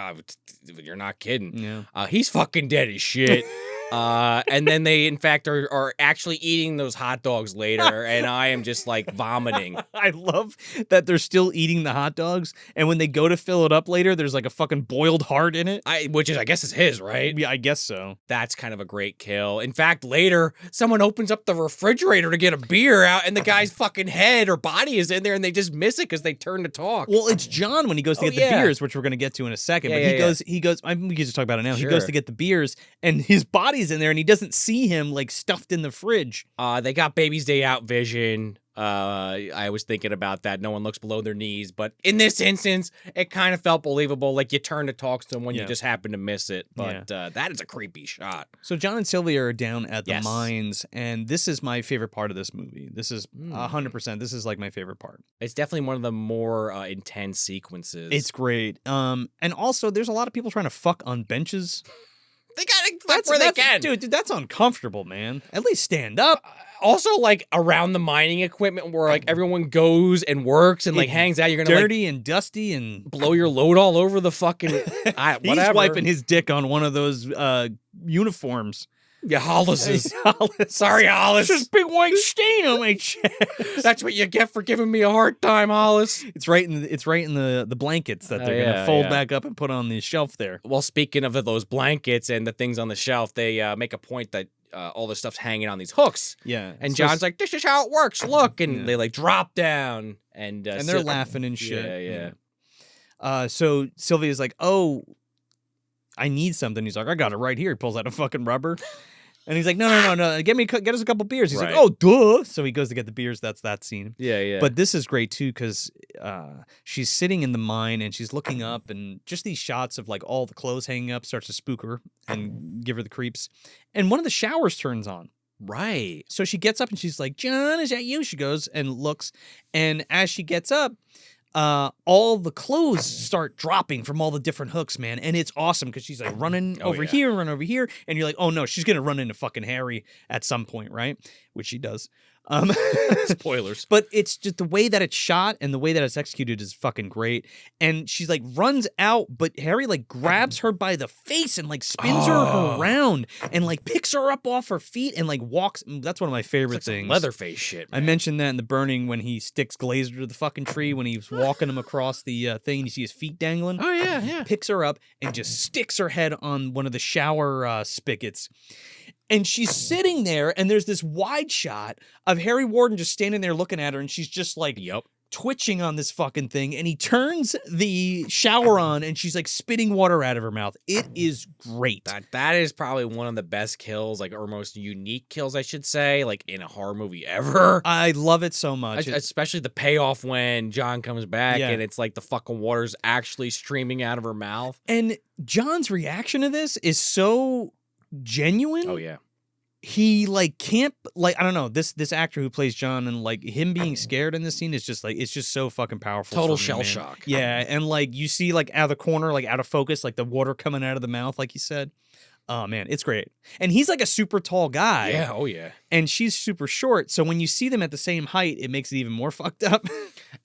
You're not kidding. Yeah. He's fucking dead as shit. And then they, in fact, are actually eating those hot dogs later, and I am just like vomiting. I love that they're still eating the hot dogs, and when they go to fill it up later, there's like a fucking boiled heart in it. Which is, I guess, is his, right? Yeah, I guess so. That's kind of a great kill. In fact, later, someone opens up the refrigerator to get a beer out, and the guy's fucking head or body is in there, and they just miss it because they turn to talk. Well, it's John when he goes to get the beers, which we're going to get to in a second. Yeah, but he goes, we can just talk about it now. Sure. He goes to get the beers, and his body's in there, and he doesn't see him like stuffed in the fridge. They got baby's day out vision. I was thinking about that. No one looks below their knees, but in this instance, it kind of felt believable. Like you turn to talk to someone, you just happen to miss it. But that is a creepy shot. So John and Sylvia are down at the mines, and this is my favorite part of this movie. This is 100%. This is like my favorite part. It's definitely one of the more intense sequences. It's great. And also, there's a lot of people trying to fuck on benches. They gotta fuck where they can. Dude, that's uncomfortable, man. At least stand up. Also, like, around the mining equipment where, like, everyone goes and works and, like, hangs out. You're gonna, dirty and dusty and blow your load all over the fucking... whatever. He's wiping his dick on one of those uniforms. Yeah, Hollis. Sorry, Hollis. There's this big white stain on my chest. That's what you get for giving me a hard time, Hollis. It's right in the blankets that they're gonna fold back up and put on the shelf there. Well, speaking of those blankets and the things on the shelf, they make a point that all the stuff's hanging on these hooks. Yeah. And John's like, "This is how it works. Look," and they like drop down and they're laughing and shit. Yeah. So Sylvia's like, "Oh, I need something." He's like, "I got it right here." He pulls out a fucking rubber. And he's like, no, get us a couple beers. He's like, "Oh, duh." So he goes to get the beers. That's that scene. Yeah. But this is great too, because she's sitting in the mine and she's looking up, and just these shots of like all the clothes hanging up starts to spook her and give her the creeps. And one of the showers turns on. Right. So she gets up and she's like, "John, is that you?" She goes and looks, and as she gets up, all the clothes start dropping from all the different hooks, man. And it's awesome because she's like running over here, and you're like, oh no, she's gonna run into fucking Harry at some point, right? Which she does. Spoilers. But it's just the way that it's shot and the way that it's executed is fucking great. And she's like runs out, but Harry like grabs her by the face and like spins her around and like picks her up off her feet and like walks. That's one of my favorite things. Leatherface shit, man. I mentioned that in The Burning when he sticks Glazer to the fucking tree when he was walking him across the thing. And you see his feet dangling. Oh yeah. He picks her up and just sticks her head on one of the shower spigots. And she's sitting there, and there's this wide shot of Harry Warden just standing there looking at her, and she's just like twitching on this fucking thing. And he turns the shower on, and she's like spitting water out of her mouth. It is great. That is probably one of the best kills, like, or most unique kills, I should say, like in a horror movie ever. I love it so much. Especially the payoff when John comes back and it's like the fucking water's actually streaming out of her mouth. And John's reaction to this is so genuine. Oh yeah. He like can't like I don't know this actor who plays John, and like him being scared in this scene is just like it's just so fucking powerful. Total shell shock. Yeah, and like you see like out of the corner, like out of focus, like the water coming out of the mouth, like you said. Oh man, it's great. And he's like a super tall guy. Yeah, oh yeah. And she's super short, so when you see them at the same height, it makes it even more fucked up.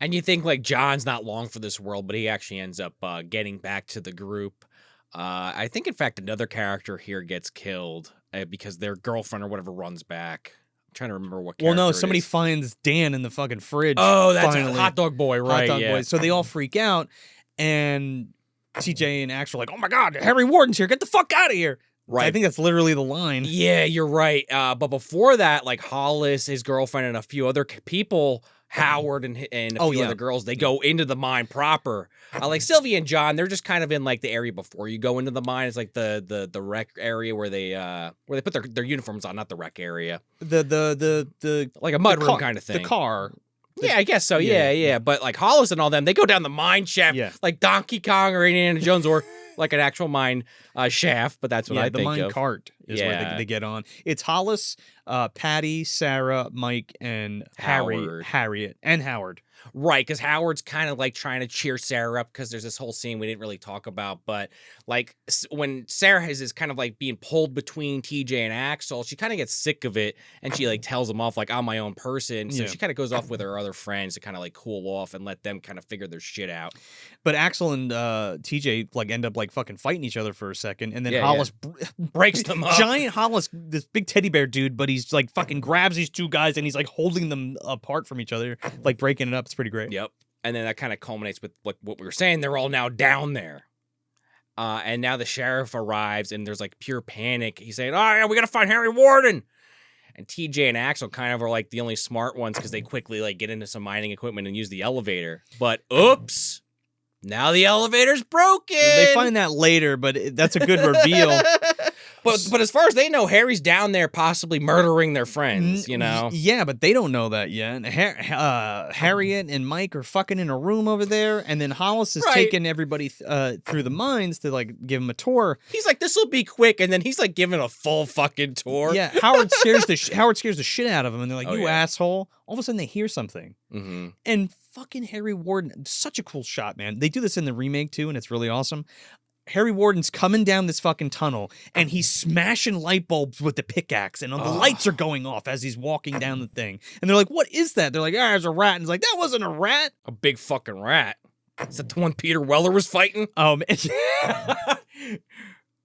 And you think like John's not long for this world, but he actually ends up getting back to the group. I think, in fact, another character here gets killed because their girlfriend or whatever runs back. I'm trying to remember what character. Well, no, somebody finds Dan in the fucking fridge. Oh, that's a hot dog boy, right? Hot dog boy. So they all freak out, and TJ and Axe are like, "Oh my God, Harry Warden's here! Get the fuck out of here!" Right. I think that's literally the line. Yeah, you're right. But before that, like Hollis, his girlfriend, and a few other people, Howard and a few other girls, they go into the mine proper. Like Sylvia and John, they're just kind of in like the area before you go into the mine. It's like the rec area where they put their uniforms on, not the rec area. The like a mud room kind of thing. The car. Yeah, I guess so. Yeah. But like Hollis and all them, they go down the mine shaft like Donkey Kong or Indiana Jones or like an actual mine shaft. But that's what I think of. The mine cart is where they get on. It's Hollis, Patty, Sarah, Mike, and Harriet, and Howard. Right, because Howard's kind of like trying to cheer Sarah up because there's this whole scene we didn't really talk about. But like when Sarah is kind of like being pulled between TJ and Axel, she kind of gets sick of it and she like tells them off like, I'm my own person. So she kind of goes off with her other friends to kind of like cool off and let them kind of figure their shit out. But Axel and TJ like end up like fucking fighting each other for a second. And then Hollis breaks them up. Giant Hollis, this big teddy bear dude, but he's like fucking grabs these two guys and he's like holding them apart from each other, like breaking it up. It's pretty great. Yep. And then that kind of culminates with what we were saying. They're all now down there. And now the sheriff arrives and there's like pure panic. He's saying, oh, yeah, we got to find Harry Warden. And TJ and Axel kind of are like the only smart ones because they quickly like get into some mining equipment and use the elevator. But oops, now the elevator's broken. They find that later, but that's a good reveal. But as far as they know, Harry's down there possibly murdering their friends, you know? Yeah, but they don't know that yet. Harriet and Mike are fucking in a room over there, and then Hollis is taking everybody through the mines to, like, give them a tour. He's like, this will be quick, and then he's, like, giving a full fucking tour. Yeah, Howard scares the shit out of him, and they're like, asshole. All of a sudden, they hear something. Mm-hmm. And fucking Harry Warden, such a cool shot, man. They do this in the remake, too, and it's really awesome. Harry Warden's coming down this fucking tunnel, and he's smashing light bulbs with the pickaxe, and the lights are going off as he's walking down the thing. And they're like, what is that? They're like, there's a rat. And he's like, that wasn't a rat. A big fucking rat. Is that the one Peter Weller was fighting?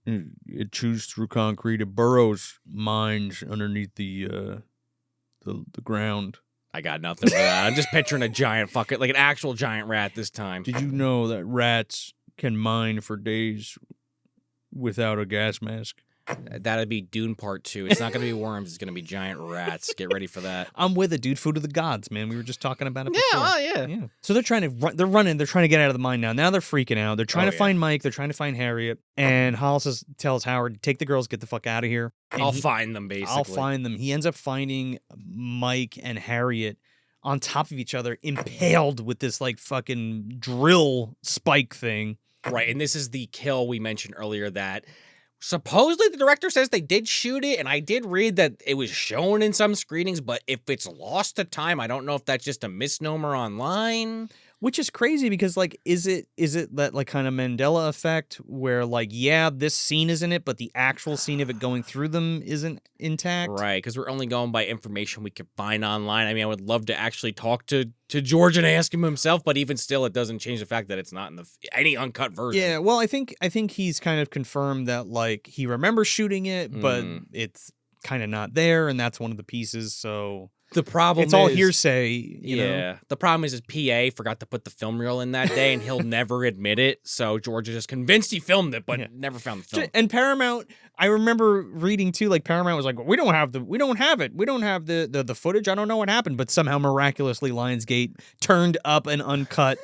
It chews through concrete. It burrows mines underneath the ground. I got nothing for that. I'm just picturing a giant fucking, like an actual giant rat this time. Did you know that rats can mine for days without a gas mask? That'd be Dune Part 2. It's not going to be worms. It's going to be giant rats. Get ready for that. I'm with it, dude. Food of the gods, man. We were just talking about it before. Oh, yeah. So they're trying to run. They're running. They're trying to get out of the mine now. Now they're freaking out. They're trying to find Mike. They're trying to find Harriet. And Hollis tells Howard, take the girls, get the fuck out of here. And I'll find them, basically. I'll find them. He ends up finding Mike and Harriet on top of each other, impaled with this like fucking drill spike thing. Right, and this is the kill we mentioned earlier that supposedly the director says they did shoot it, and I did read that it was shown in some screenings, but if it's lost to time, I don't know if that's just a misnomer online. Which is crazy because, like, is it that, like, kind of Mandela effect where, like, yeah, this scene is in it, but the actual scene of it going through them isn't intact? Right, because we're only going by information we can find online. I mean, I would love to actually talk to George and ask him himself, but even still, it doesn't change the fact that it's not in any uncut version. Yeah, well, I think he's kind of confirmed that, like, he remembers shooting it, but it's kind of not there, and that's one of the pieces, so... The problem it's all hearsay, you know? The problem is his PA forgot to put the film reel in that day, and he'll never admit it. So George is just convinced he filmed it, but never found the film. And Paramount, I remember reading too, like Paramount was like, we don't have it. We don't have the footage. I don't know what happened, but somehow miraculously Lionsgate turned up an uncut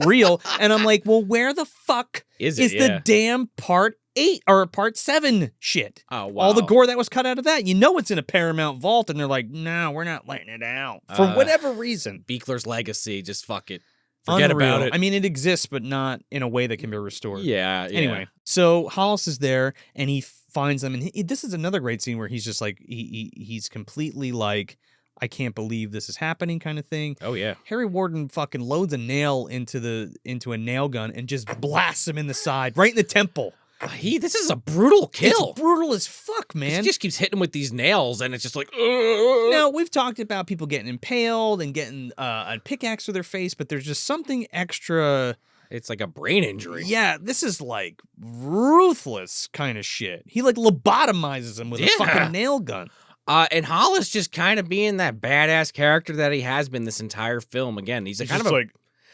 reel, and I'm like, well, where the fuck is the damn Part 8 or Part 7 shit? Oh, wow. All the gore that was cut out of that. You know it's in a Paramount vault, and they're like, no, we're not letting it out. For whatever reason. Beekler's legacy, just fuck it. Forget Unreal. about it. I mean, it exists, but not in a way that can be restored. Yeah. Anyway, so Hollis is there, and he finds them, and this is another great scene where he's just like, he's completely like, I can't believe this is happening kind of thing. Oh, yeah. Harry Warden fucking loads a nail into a nail gun and just blasts him in the side, right in the temple. This is a brutal kill. It's brutal as fuck, man. He just keeps hitting with these nails, and it's just like, Now, we've talked about people getting impaled and getting a pickaxe to their face, but there's just something extra. It's like a brain injury. Yeah, this is like ruthless kind of shit. He like lobotomizes him with a fucking nail gun. And Hollis just kind of being that badass character that he has been this entire film. Again, he's kind of like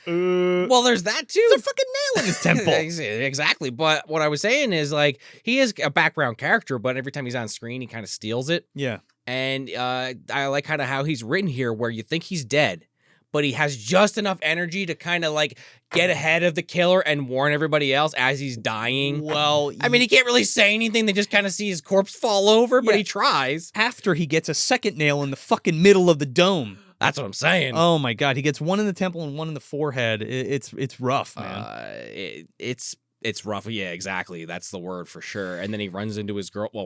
Well, there's that too. There's a fucking nail in his temple. Exactly. But what I was saying is, like, he is a background character, but every time he's on screen, he kind of steals it. Yeah. And I like kind of how he's written here, where you think he's dead, but he has just enough energy to kind of like get ahead of the killer and warn everybody else as he's dying. Well, I mean, he can't really say anything. They just kind of see his corpse fall over, but Yeah. he tries. After he gets a second nail in the fucking middle of the dome. That's what I'm saying. Oh my God. He gets one in the temple and one in the forehead. It's rough, man. It's rough. Yeah, exactly. That's the word for sure. And then he runs into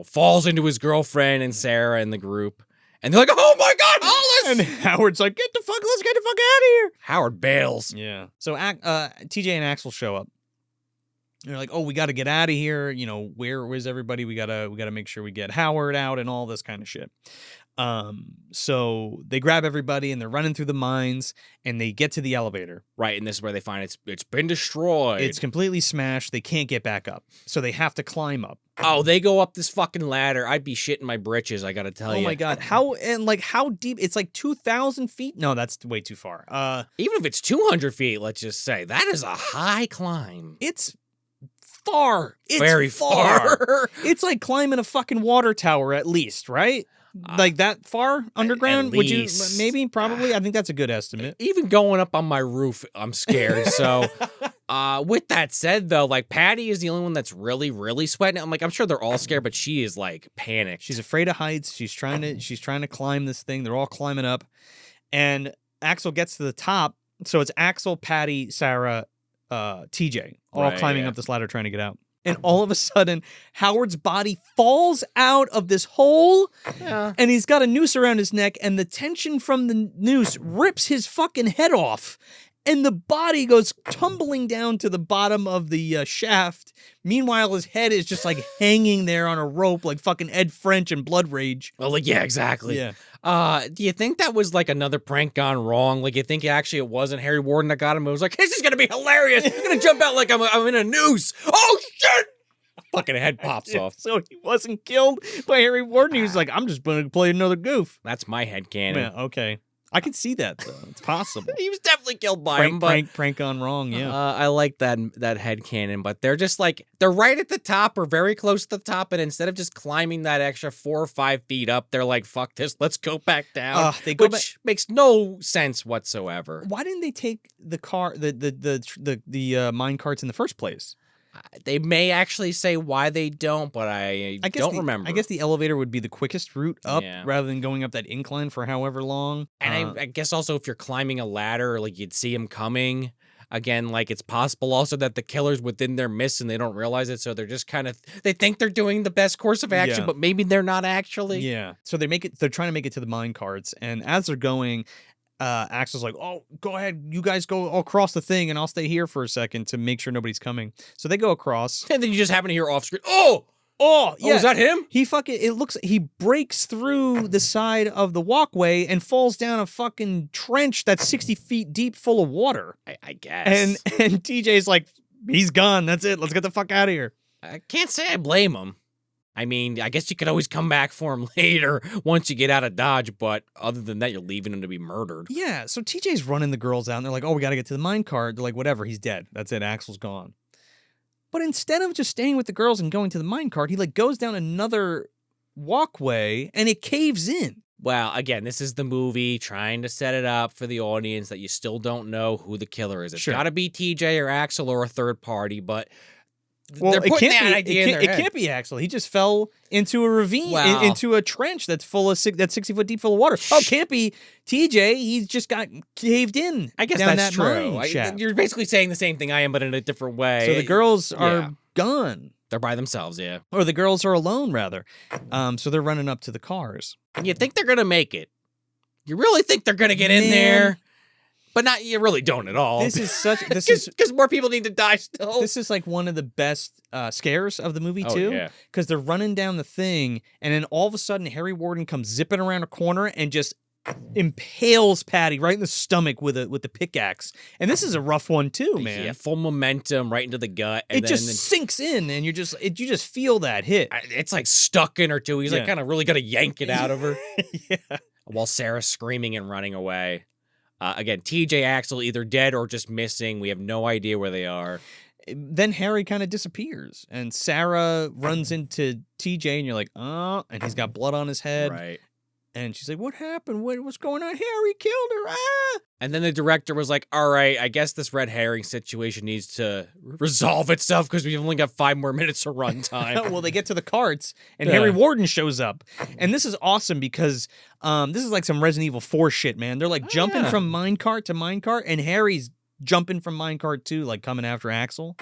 falls into his girlfriend and Sarah and the group. And they're like, oh my God, Hollis! And Howard's like, let's get the fuck out of here. Howard bails. Yeah. So TJ and Axel show up. They're like, oh, we got to get out of here. You know, where's everybody? We gotta make sure we get Howard out and all this kind of shit. So they grab everybody and they're running through the mines and they get to the elevator. Right, and this is where they find it's been destroyed. It's completely smashed. They can't get back up. So they have to climb up. Oh, they go up this fucking ladder. I'd be shitting my britches, I gotta tell you. Oh my God. How deep? It's like 2,000 feet? No, that's way too far. Even if it's 200 feet, let's just say, that is a high climb. It's far. It's very far. It's like climbing a fucking water tower at least, right? Like that far underground? Would you maybe probably? I think that's a good estimate. Even going up on my roof, I'm scared. So with that said though, like Patty is the only one that's really, really sweating. I'm sure they're all scared, but she is like panicked. She's afraid of heights. She's trying to climb this thing. They're all climbing up. And Axel gets to the top. So it's Axel, Patty, Sarah, TJ, all climbing up this ladder trying to get out. And all of a sudden, Howard's body falls out of this hole, and he's got a noose around his neck, and the tension from the noose rips his fucking head off, and the body goes tumbling down to the bottom of the shaft. Meanwhile, his head is just like hanging there on a rope like fucking Ed French in Blood Rage. Well, like, yeah, exactly. Yeah. Do you think that was like another prank gone wrong? Like, you think actually it wasn't Harry Warden that got him? It was like, this is gonna be hilarious. I'm gonna jump out like I'm in a noose. Oh shit! Fucking head pops off. So he wasn't killed by Harry Warden. He was like, I'm just gonna play another goof. That's my headcanon. Yeah, okay. I can see that though. It's possible. He was definitely killed by him, but prank gone wrong. Yeah, I like that headcanon. But they're just like they're right at the top or very close to the top, and instead of just climbing that extra 4 or 5 feet up, they're like, "Fuck this, let's go back down." Which makes no sense whatsoever. Why didn't they take the car, the mine carts in the first place? They may actually say why they don't, but I don't remember. I guess the elevator would be the quickest route up rather than going up that incline for however long. And I guess also if you're climbing a ladder, like you'd see him coming. Again, like it's possible also that the killer's within their midst and they don't realize it, so they're just kind of they think they're doing the best course of action, but maybe they're not actually. Yeah. So they're trying to make it to the mine carts, and as they're going, Axel's like, oh, go ahead. You guys go across the thing and I'll stay here for a second to make sure nobody's coming. So they go across. And then you just happen to hear off screen, oh, yeah. Is that him? He breaks through the side of the walkway and falls down a fucking trench that's 60 feet deep full of water. I guess. And TJ's like, he's gone. That's it. Let's get the fuck out of here. I can't say I blame him. I mean, I guess you could always come back for him later once you get out of Dodge, but other than that, you're leaving him to be murdered. Yeah, so TJ's running the girls out, and they're like, oh, we got to get to the mine cart. They're like, whatever, he's dead. That's it, Axel's gone. But instead of just staying with the girls and going to the mine cart, he like goes down another walkway, and it caves in. Well, again, this is the movie trying to set it up for the audience that you still don't know who the killer is. It's got to be TJ or Axel or a third party, but... Well, they're putting that idea in their head. It can't be Axel. He just fell into a ravine, into a trench that's that's 60 foot deep full of water. Oh, it can't be TJ. He's just got caved in. I guess down that's that true. You're basically saying the same thing I am, but in a different way. So the girls are gone. They're by themselves, yeah. Or the girls are alone, rather. So they're running up to the cars. And you think they're going to make it. You really think they're going to get in there. But not, you really don't at all. Because more people need to die still. This is like one of the best scares of the movie too. Yeah. Because they're running down the thing, and then all of a sudden Harry Warden comes zipping around a corner and just impales Patty right in the stomach with the pickaxe. And this is a rough one too, man. Yeah, full momentum right into the gut. And it just sinks in, and you just feel that hit. It's like stuck in her too. He's like kind of really got to yank it out of her. Yeah. While Sarah's screaming and running away. Again, TJ, Axel either dead or just missing. We have no idea where they are. Then Harry kind of disappears, and Sarah runs into TJ, and you're like, oh, and he's got blood on his head. Right. And she's like, what happened? What's going on? Harry killed her. Ah! And then the director was like, all right, I guess this red herring situation needs to resolve itself because we've only got 5 more minutes of runtime. Well, they get to the carts, and Harry Warden shows up. And this is awesome because this is like some Resident Evil 4 shit, man. They're like jumping from minecart to minecart, and Harry's jumping from minecart too, like coming after Axel.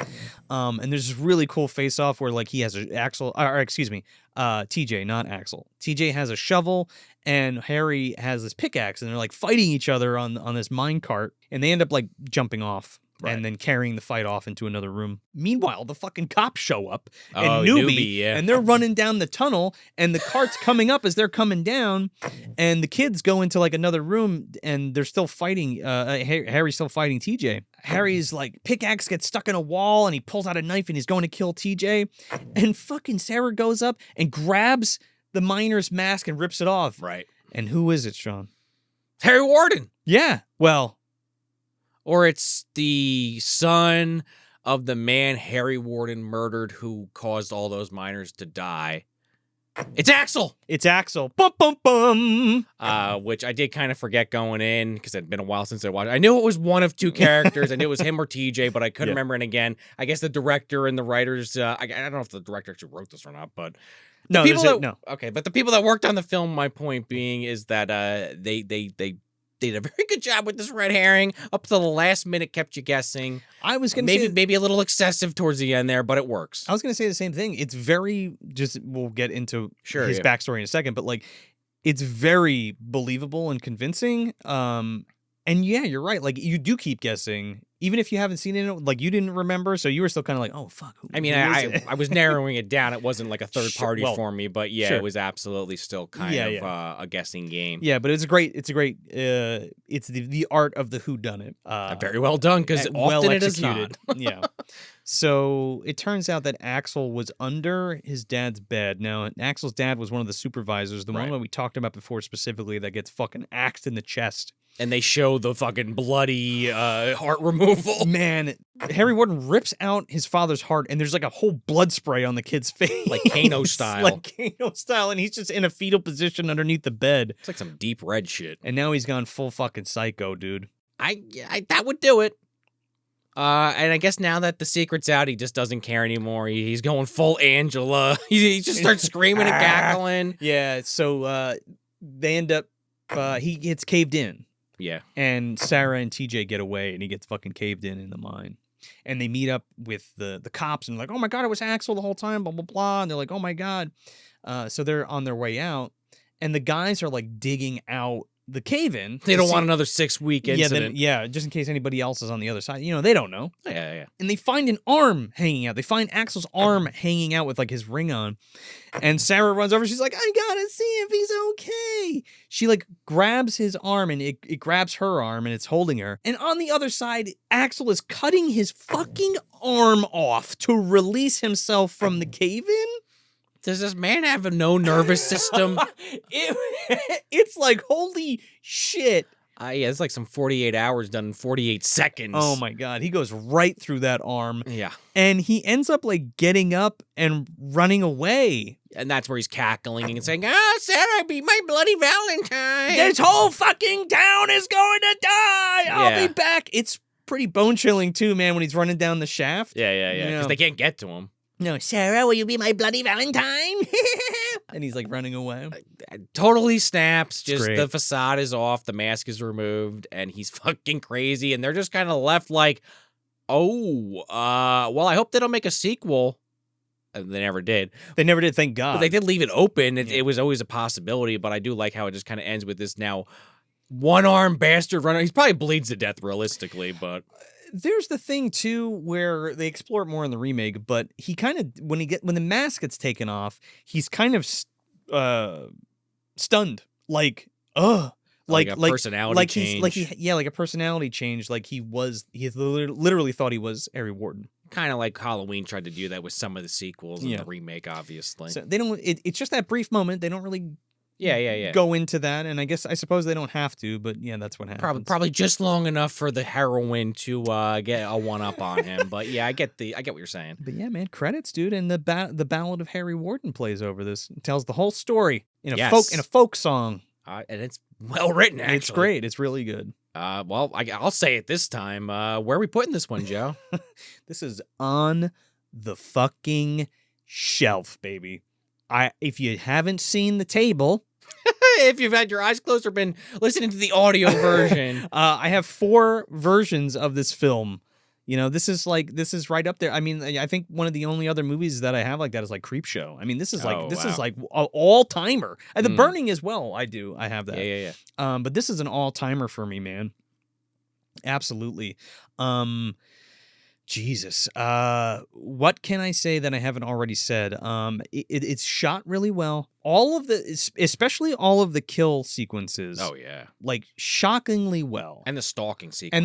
And there's this really cool face-off where like he has TJ, not Axel. TJ has a shovel, and Harry has this pickaxe, and they're like fighting each other on this minecart, and they end up like jumping off. Right. And then carrying the fight off into another room. Meanwhile, the fucking cops show up and Newbie, and they're running down the tunnel, and the cart's coming up as they're coming down, and the kids go into like another room, and they're still fighting. Harry's still fighting TJ. Harry's like pickaxe gets stuck in a wall, and he pulls out a knife, and he's going to kill TJ, and fucking Sarah goes up and grabs the miner's mask and rips it off. Right. And who is it, Sean? Harry Warden. Yeah. Well. Or it's the son of the man Harry Warden murdered who caused all those miners to die. It's Axel! It's Axel. Bum, bum, bum. Which I did kind of forget going in because it had been a while since I watched it. I knew it was one of 2 characters. I knew it was him or TJ, but I couldn't remember it again. I guess the director and the writers, I don't know if the director actually wrote this or not, but... No. Okay, but the people that worked on the film, my point being, is that they did a very good job with this red herring. Up to the last minute, kept you guessing. I was going to say... Maybe a little excessive towards the end there, but it works. I was going to say the same thing. It's very... We'll get into his backstory in a second, but like, it's very believable and convincing. And yeah, you're right. Like, you do keep guessing. Even if you haven't seen it, like, you didn't remember, so you were still kind of like, oh, fuck. I was narrowing it down. It wasn't like a third party for me, but it was absolutely still kind of a guessing game. Yeah, but it's the art of the whodunit. Very well done, because often it is not. Yeah. So it turns out that Axel was under his dad's bed. Now, Axel's dad was one of the supervisors, the one that we talked about before specifically that gets fucking axed in the chest. And they show the fucking bloody heart removal. Man, Harry Warden rips out his father's heart, and there's like a whole blood spray on the kid's face. Like Kano style. And he's just in a fetal position underneath the bed. It's like some deep red shit. And now he's gone full fucking psycho, dude. That would do it. And I guess now that the secret's out, he just doesn't care anymore. He's going full Angela. He just starts screaming and cackling. Yeah, so they end up, he gets caved in. Yeah. And Sarah and TJ get away, and he gets fucking caved in the mine. And they meet up with the cops, and like, oh my God, it was Axel the whole time, blah, blah, blah. And they're like, oh my God. So they're on their way out, and the guys are like digging out the cave-in. They don't want another 6-week incident. Just in case anybody else is on the other side. You know, they don't know. Yeah. And they find an arm hanging out. They find Axel's arm hanging out with like his ring on. And Sarah runs over. She's like, I gotta see if he's okay. She like grabs his arm, and it grabs her arm, and it's holding her. And on the other side, Axel is cutting his fucking arm off to release himself from the cave-in. Does this man have no nervous system? It's like, holy shit. It's like some 48 hours done in 48 seconds. Oh my God. He goes right through that arm. Yeah. And he ends up like getting up and running away. And that's where he's cackling and saying, Sarah, be my bloody Valentine. This whole fucking town is going to die. I'll be back. It's pretty bone chilling too, man, when he's running down the shaft. Yeah. Because they can't get to him. No, Sarah, will you be my bloody Valentine? And he's like running away. Totally snaps. Just the facade is off. The mask is removed. And he's fucking crazy. And they're just kind of left like, well, I hope they don't make a sequel. And they never did. They never did, thank God. But they did leave it open. It was always a possibility. But I do like how it just kind of ends with this now one-armed bastard running. He probably bleeds to death realistically, but... There's the thing too where they explore it more in the remake, but he kind of when the mask gets taken off, he's kind of stunned, like a personality change, like a personality change, like he literally thought he was Harry Warden. Kind of like Halloween tried to do that with some of the sequels and the remake, obviously. So they don't. It's just that brief moment. They don't really Yeah. go into that, and I suppose they don't have to, but yeah, that's what happens. Probably just long enough for the heroine to get a one up on him. But yeah, I get what you're saying. But yeah, man, credits, dude, and the Ballad of Harry Warden plays over this. It tells the whole story in a folk song. And it's well written, actually. It's great. It's really good. Well, I'll say it this time. Where are we putting this one, Joe? This is on the fucking shelf, baby. If you haven't seen the table, if you've had your eyes closed or been listening to the audio version, I have 4 versions of this film. You know, this is right up there. I mean, I think one of the only other movies that I have like that is like Creepshow. I mean, this is like an all timer. And The Burning as well. I have that. Yeah. But this is an all timer for me, man. Absolutely. Jesus. What can I say that I haven't already said? It's shot really well. Especially all of the kill sequences. Oh yeah. Like shockingly well. And the stalking sequences.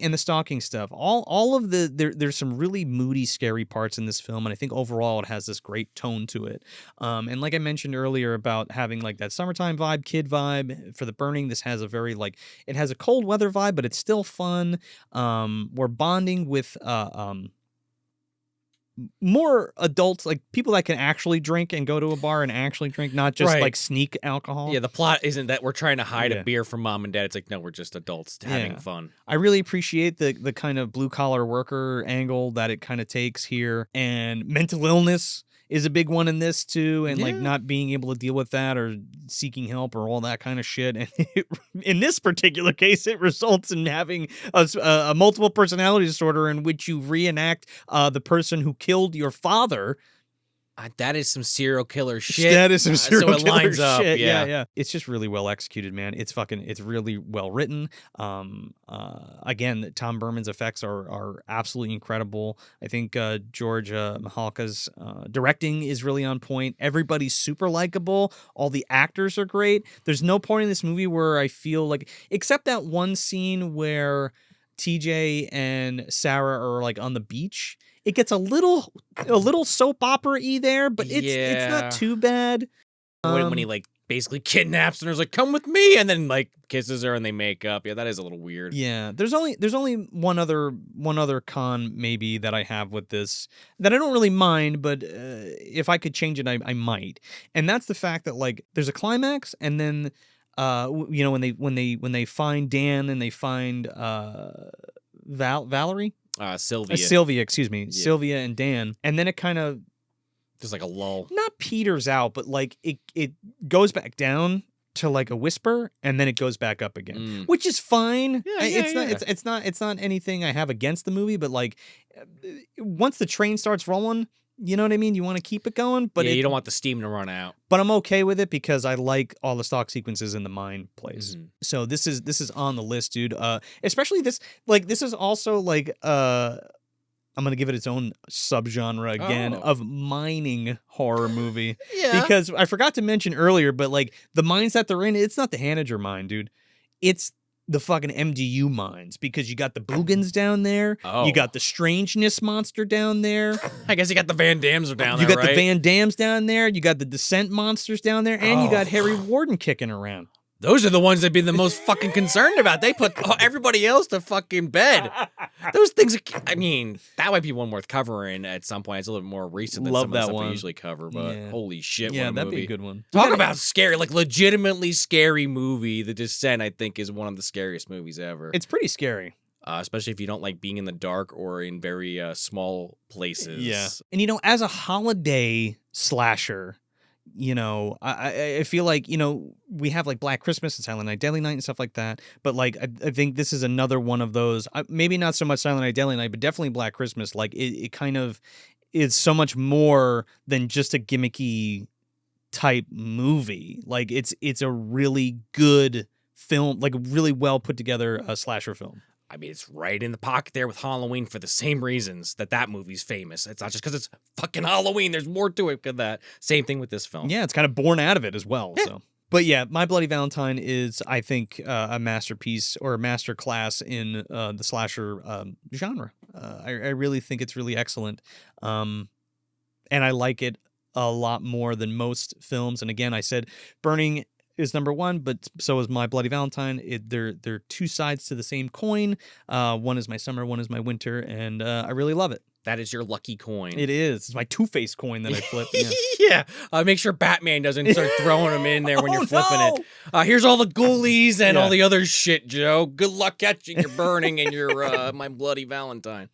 And the stalking stuff. All of there's some really moody, scary parts in this film, and I think overall it has this great tone to it. And like I mentioned earlier about having like that summertime vibe, kid vibe for The Burning, this has a very it has a cold weather vibe, but it's still fun. We're bonding with more adults, like people that can actually drink and go to a bar and actually drink, not just like sneak alcohol. Yeah, the plot isn't that we're trying to hide a beer from mom and dad. It's like, no, we're just adults having fun. I really appreciate the kind of blue collar worker angle that it kind of takes here, and mental illness is a big one in this too, and like not being able to deal with that or seeking help or all that kind of shit. And in this particular case, it results in having a multiple personality disorder in which you reenact the person who killed your father. That is some serial killer shit. That is some serial killer lines shit. Up. Yeah. It's just really well executed, man. It's really well written. Again, Tom Berman's effects are absolutely incredible. I think George Mihalka's directing is really on point. Everybody's super likable. All the actors are great. There's no point in this movie where I feel like, except that one scene where TJ and Sarah are like on the beach. It gets a little soap opera-y there, but it's not too bad. When he like basically kidnaps and is like, "Come with me," and then like kisses her and they make up. Yeah, that is a little weird. Yeah, there's only one other con maybe that I have with this that I don't really mind, but if I could change it, I might. And that's the fact that like there's a climax, and then when they find Dan and they find Valerie. Sylvia, excuse me. Yeah. Sylvia and Dan. And then it kind of just like a lull. Not peters out, but like it goes back down to like a whisper, and then it goes back up again. Which is fine. It's not anything I have against the movie, but like once the train starts rolling, you know what I mean? You want to keep it going, but you don't want the steam to run out. But I'm okay with it because I like all the stock sequences in the mine place. Mm-hmm. So this is on the list, dude. Especially this is also like I'm gonna give it its own subgenre again of mining horror movie. Yeah. Because I forgot to mention earlier, but like the mines that they're in, it's not the Hanager mine, dude. It's the fucking MDU mines, because you got the Boogans down there. You got the Strangeness monster down there. I guess you got the Van Dams down there, You got the Van Dams down there. You got the Descent monsters down there. And you got Harry Warden kicking around. Those are the ones I'd be the most fucking concerned about. They put everybody else to fucking bed. Those things, I mean, that might be one worth covering at some point. It's a little bit more recent than some of the stuff we usually cover, but holy shit, what a movie. That'd be a good one. Talk about scary, like legitimately scary movie. The Descent, I think, is one of the scariest movies ever. It's pretty scary. Especially if you don't like being in the dark or in very small places. Yeah. And, as a holiday slasher, I feel like, we have like Black Christmas and Silent Night, Deadly Night and stuff like that. But like, I think this is another one of those, maybe not so much Silent Night, Deadly Night, but definitely Black Christmas. Like it kind of is so much more than just a gimmicky type movie. Like it's a really good film, like a really well put together slasher film. I mean, it's right in the pocket there with Halloween for the same reasons that movie's famous. It's not just because it's fucking Halloween. There's more to it than that. Same thing with this film. Yeah, it's kind of born out of it as well. Yeah. So, but yeah, My Bloody Valentine is, I think, a masterpiece or a masterclass in the slasher genre. I really think it's really excellent, and I like it a lot more than most films. And again, I said Burning is number one, but so is My Bloody Valentine. They're two sides to the same coin. One is my summer, one is my winter, and I really love it. That is your lucky coin. It is. It's my Two-Face coin that I flip. Yeah. Yeah. Make sure Batman doesn't start throwing them in there when you're flipping no! it. Here's all the ghoulies and all the other shit, Joe. Good luck catching your burning and your My Bloody Valentine.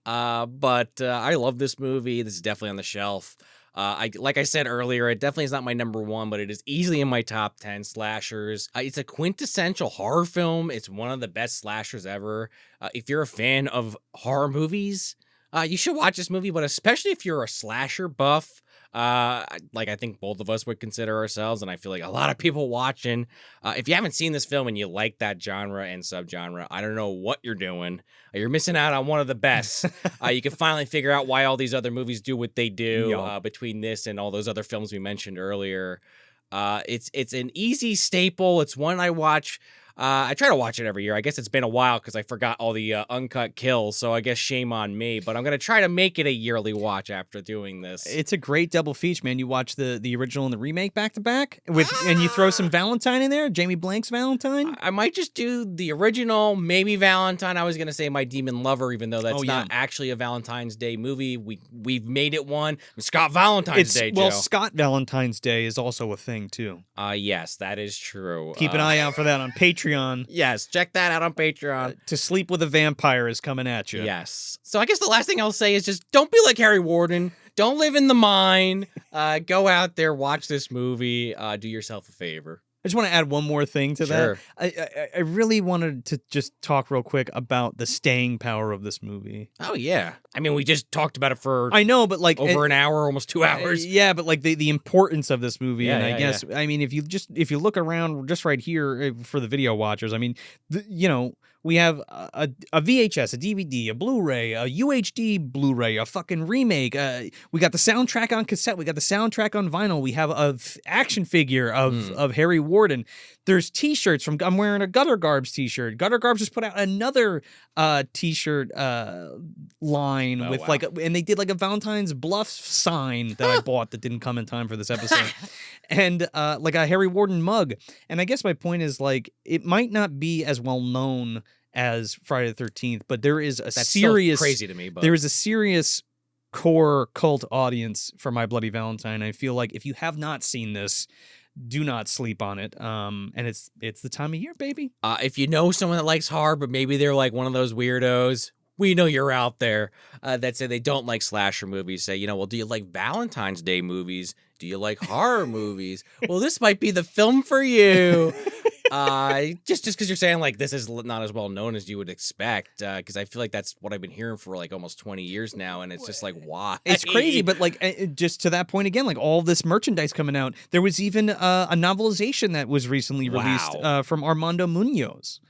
But I love this movie. This is definitely on the shelf. Like I said earlier, it definitely is not my number one, but it is easily in my top 10 slashers. It's a quintessential horror film. It's one of the best slashers ever. If you're a fan of horror movies, you should watch this movie, but especially if you're a slasher buff, like I think both of us would consider ourselves, and I feel like a lot of people watching, if you haven't seen this film and you like that genre and subgenre, I don't know what you're doing. You're missing out on one of the best. You can finally figure out why all these other movies do what they do between this and all those other films we mentioned earlier. It's an easy staple. It's one I watch. I try to watch it every year. I guess it's been a while because I forgot all the uncut kills, so I guess shame on me. But I'm going to try to make it a yearly watch after doing this. It's a great double feature, man. You watch the original and the remake back to back, and you throw some Valentine in there, Jamie Blank's Valentine. I might just do the original, maybe Valentine. I was going to say My Demon Lover, even though that's not actually a Valentine's Day movie. We've made it one. Scott Valentine's Day, Joe. Well, Scott Valentine's Day is also a thing, too. Yes, that is true. Keep an eye out for that on Patreon. Yes, check that out on Patreon. To Sleep with a Vampire is coming at you. Yes. So I guess the last thing I'll say is just don't be like Harry Warden. Don't live in the mine. Go out there, watch this movie. Do yourself a favor. I just want to add one more thing to that. I really wanted to just talk real quick about the staying power of this movie. Oh, yeah. I mean, we just talked about it for I know, but like over an hour, almost 2 hours. Yeah, but like the importance of this movie. And I guess, I mean, if you look around just right here for the video watchers, I mean, we have a VHS, a DVD, a Blu-ray, a UHD Blu-ray, a fucking remake. We got the soundtrack on cassette. We got the soundtrack on vinyl. We have a action figure of Harry Warden. There's T-shirts from. I'm wearing a Gutter Garbs T-shirt. Gutter Garbs just put out another T-shirt line and they did like a Valentine's Bluffs sign that I bought that didn't come in time for this episode, and like a Harry Warden mug. And I guess my point is like it might not be as well known as Friday the 13th, but there is That's serious crazy to me. But there is a serious core cult audience for My Bloody Valentine. I feel like if you have not seen this, do not sleep on it. And it's the time of year, baby. If you know someone that likes horror, but maybe they're like one of those weirdos, we know you're out there that say they don't like slasher movies. Say, well, do you like Valentine's Day movies? Do you like horror movies? Well, this might be the film for you. Just because you're saying like this is not as well known as you would expect, because I feel like that's what I've been hearing for like almost 20 years now, and it's just like why? It's crazy, but like just to that point again, like all this merchandise coming out. There was even a novelization that was recently released from Armando Munoz.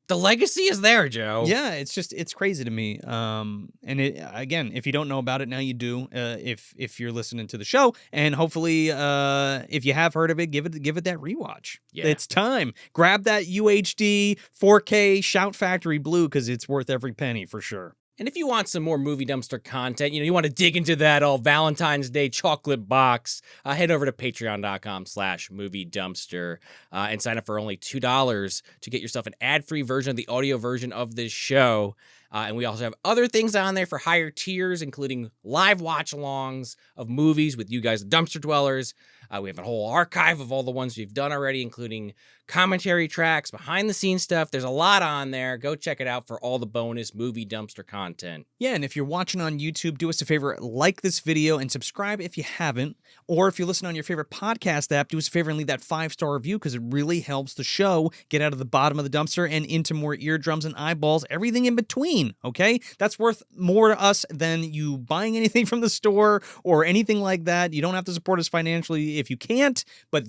The legacy is there, Joe. Yeah, it's crazy to me. And again, if you don't know about it, now you do. If you're listening to the show, and hopefully, if you have heard of it, give it that rewatch. Yeah. It's time. Grab that UHD 4K Shout Factory Blue because it's worth every penny for sure. And if you want some more Movie Dumpster content, you want to dig into that Valentine's Day chocolate box, head over to patreon.com/Movie Dumpster and sign up for only $2 to get yourself an ad-free version of the audio version of this show. And we also have other things on there for higher tiers, including live watch-alongs of movies with you guys, the Dumpster Dwellers. We have a whole archive of all the ones we've done already, including commentary tracks, behind-the-scenes stuff. There's a lot on there. Go check it out for all the bonus Movie Dumpster content. Yeah, and if you're watching on YouTube, do us a favor, like this video and subscribe if you haven't. Or if you listen on your favorite podcast app, do us a favor and leave that 5-star review because it really helps the show get out of the bottom of the dumpster and into more eardrums and eyeballs, everything in between, okay? That's worth more to us than you buying anything from the store or anything like that. You don't have to support us financially if you can't, but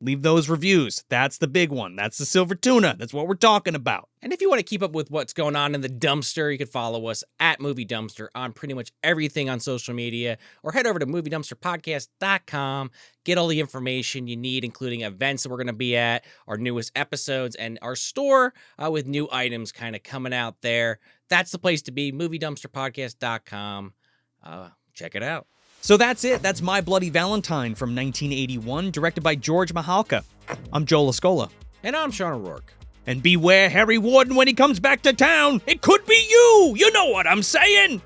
leave those reviews. That's the big one. That's the silver tuna. That's what we're talking about. And if you want to keep up with what's going on in the dumpster, you can follow us at Movie Dumpster on pretty much everything on social media, or head over to MovieDumpsterPodcast.com. Get all the information you need, including events that we're going to be at, our newest episodes, and our store with new items kind of coming out there. That's the place to be, MovieDumpsterPodcast.com. Check it out. So that's it. That's My Bloody Valentine from 1981, directed by George Mihalka. I'm Joel Escola. And I'm Sean O'Rourke. And beware Harry Warden when he comes back to town. It could be you. You know what I'm saying.